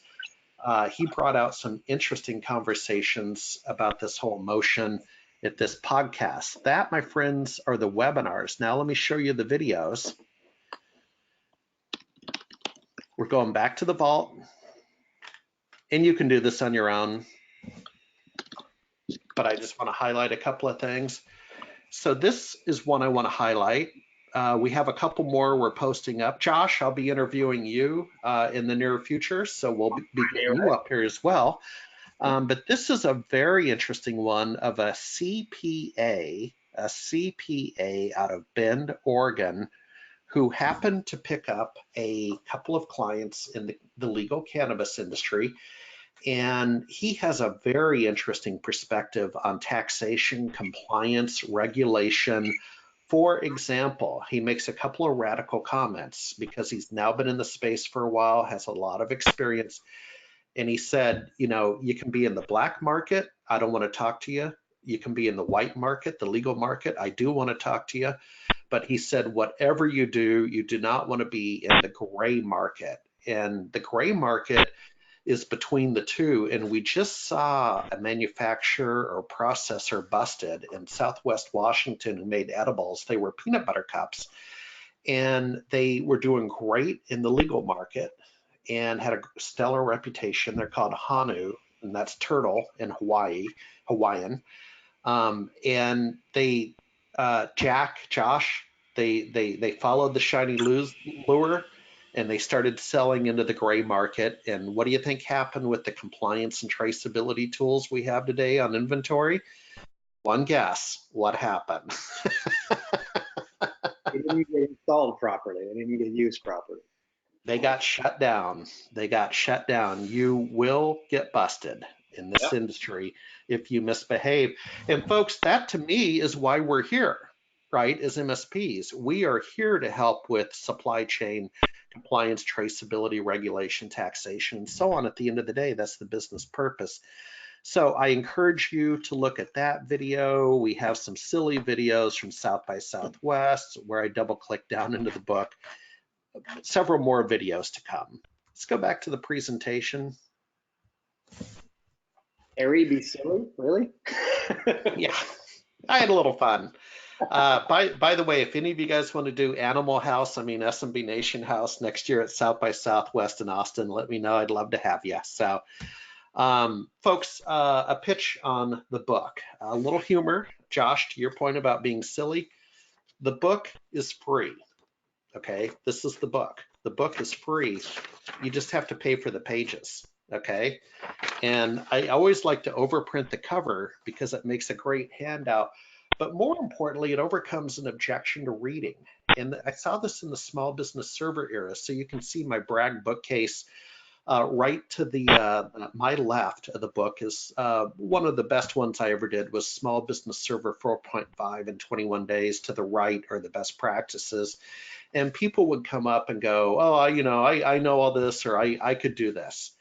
he brought out some interesting conversations about this whole motion at this podcast. That, my friends, are the webinars. Now let me show you the videos. We're going back to the vault. And you can do this on your own, but I just want to highlight a couple of things. So this is one I want to highlight. We have a couple more we're posting up. Josh, I'll be interviewing you in the near future, so we'll be getting you up here as well. But this is a very interesting one of a CPA out of Bend, Oregon, who happened to pick up a couple of clients in the legal cannabis industry. And he has a very interesting perspective on taxation, compliance, regulation. For example, he makes a couple of radical comments because he's now been in the space for a while, has a lot of experience. And he said, you know, you can be in the black market. I don't want to talk to you. You can be in the white market, the legal market. I do want to talk to you. But he said, whatever you do not want to be in the gray market. And the gray market is between the two. And we just saw a manufacturer or processor busted in Southwest Washington who made edibles. They were peanut butter cups. And they were doing great in the legal market and had a stellar reputation. They're called Hanu, and that's turtle in Hawaiian. And they, Josh, they followed the shiny lure and they started selling into the gray market. And what do you think happened with the compliance and traceability tools we have today on inventory? One guess, what happened? They didn't get installed properly. They didn't get used properly. They got shut down. You will get busted in this industry if you misbehave. And folks, that to me is why we're here, right? As MSPs, we are here to help with supply chain compliance, traceability, regulation, taxation, and so on. At the end of the day, that's the business purpose. So I encourage you to look at that video. We have some silly videos from South by Southwest where I double click down into the book. Several more videos to come. Let's go back to the presentation. Harry, be silly, really? Yeah, I had a little fun. By the way, if any of you guys want to do Animal House, SMB Nation House next year at South by Southwest in Austin, let me know. I'd love to have you. So, folks, a pitch on the book. A little humor. Josh, to your point about being silly, the book is free. Okay, this is the book. The book is free. You just have to pay for the pages. Okay, and I always like to overprint the cover because it makes a great handout. But more importantly, it overcomes an objection to reading. And I saw this in the small business server era. So you can see my brag bookcase right to the my left of the book is one of the best ones I ever did was Small Business Server 4.5 in 21 days. To the right are the best practices. And people would come up and go, oh, I know all this, or I could do this.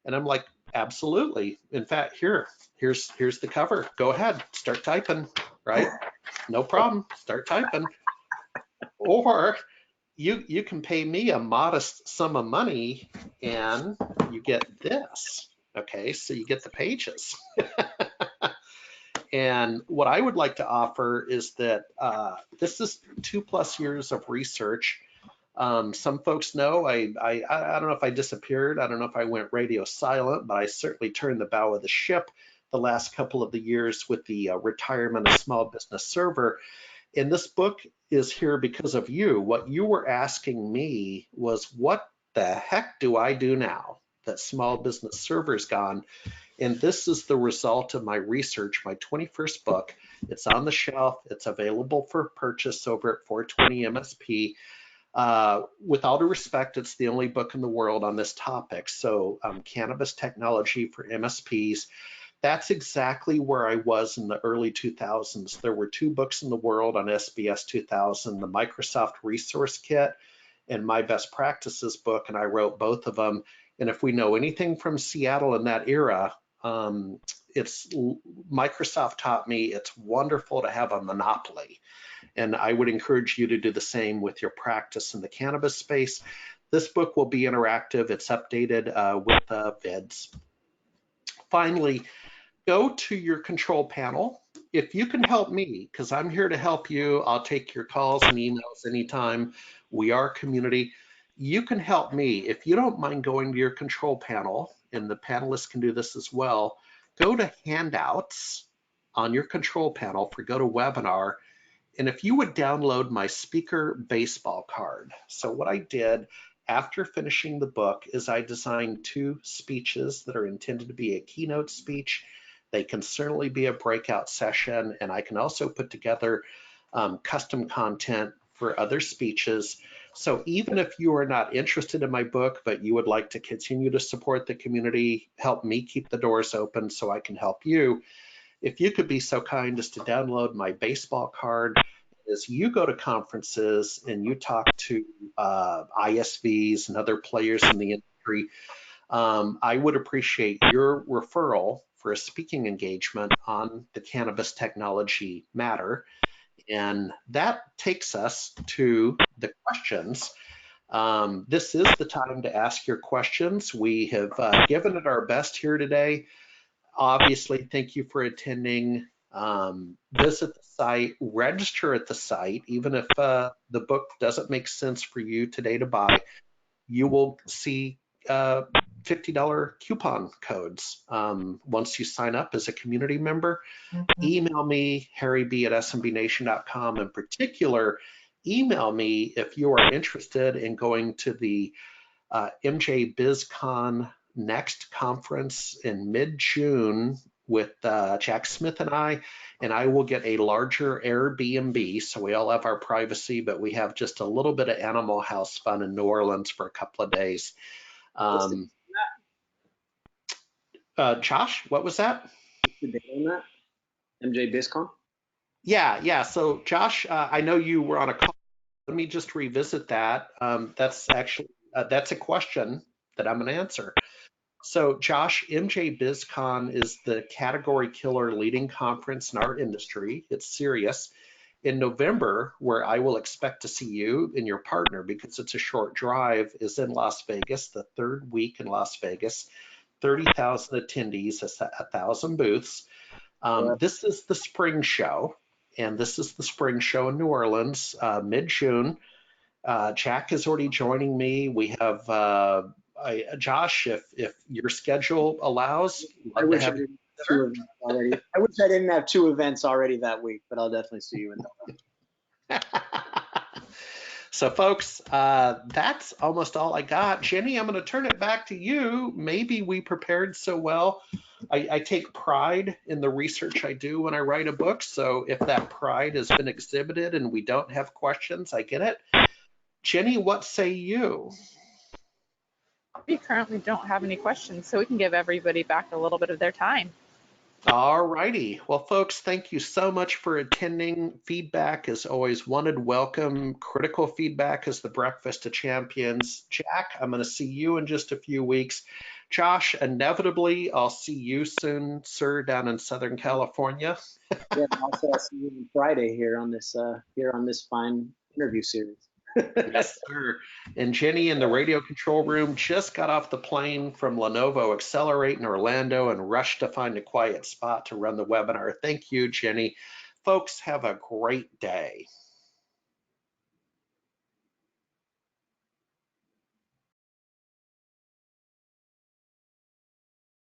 And I'm like, absolutely. In fact, here's the cover. Go ahead, start typing, right? No problem, start typing. Or you can pay me a modest sum of money and you get this. Okay, so you get the pages. And what I would like to offer is that this is 2+ years of research. Some folks know I don't know if I disappeared. I don't know if I went radio silent, but I certainly turned the bow of the ship the last couple of the years with the retirement of Small Business Server. And this book is here because of you. What you were asking me was, what the heck do I do now that Small Business Server's gone? And this is the result of my research, my 21st book. It's on the shelf. It's available for purchase over at 420 MSP. With all due respect, it's the only book in the world on this topic. So cannabis technology for MSPs. That's exactly where I was in the early 2000s. There were 2 books in the world on SBS 2000, the Microsoft Resource Kit and My Best Practices book, and I wrote both of them. And if we know anything from Seattle in that era, it's Microsoft taught me it's wonderful to have a monopoly. And I would encourage you to do the same with your practice in the cannabis space. This book will be interactive. It's updated with vids. Finally, go to your control panel. If you can help me, because I'm here to help you, I'll take your calls and emails anytime. We are a community. You can help me. If you don't mind going to your control panel, and the panelists can do this as well, go to handouts on your control panel for GoToWebinar. And if you would download my speaker baseball card. So what I did after finishing the book is I designed 2 speeches that are intended to be a keynote speech. They can certainly be a breakout session, and I can also put together custom content for other speeches. So even if you are not interested in my book, but you would like to continue to support the community, help me keep the doors open so I can help you, if you could be so kind as to download my baseball card. As you go to conferences and you talk to ISVs and other players in the industry, I would appreciate your referral for a speaking engagement on the cannabis technology matter. And that takes us to the questions. This is the time to ask your questions. We have given it our best here today. Obviously, thank you for attending. Visit the site, register at the site. Even if the book doesn't make sense for you today to buy, you will see $50 coupon codes once you sign up as a community member. Email me, harryb@smbnation.com. In particular, email me if you are interested in going to the MJ BizCon Next conference in mid-June with Jack Smith and I will get a larger Airbnb, so we all have our privacy, but we have just a little bit of Animal House fun in New Orleans for a couple of days. Josh, what was that? The date on that? MJ BizCon? Yeah. So Josh, I know you were on a call. Let me just revisit that. That's actually, that's a question that I'm going to answer. So Josh, MJ BizCon is the category killer leading conference in our industry. It's serious. In November, where I will expect to see you and your partner, because it's a short drive, is in Las Vegas, the third week in Las Vegas. 30,000 attendees, 1,000 booths. This is the spring show, and this is the spring show in New Orleans, mid-June. Jack is already joining me. We have Josh, if your schedule allows. I wish I didn't have 2 events already. I wish I didn't have 2 events already that week, but I'll definitely see you in that. So folks, that's almost all I got. Jenny, I'm going to turn it back to you. Maybe we prepared so well. I take pride in the research I do when I write a book. So if that pride has been exhibited and we don't have questions, I get it. Jenny, what say you? We currently don't have any questions, so we can give everybody back a little bit of their time. All righty. Well, folks, thank you so much for attending. Feedback is always wanted, welcome. Critical feedback is the breakfast of champions. Jack, I'm going to see you in just a few weeks. Josh, inevitably, I'll see you soon, sir, down in Southern California. Yeah, also I'll see you on Friday here on this fine interview series. Yes, sir. And Jenny in the radio control room just got off the plane from Lenovo Accelerate in Orlando and rushed to find a quiet spot to run the webinar. Thank you, Jenny. Folks, have a great day.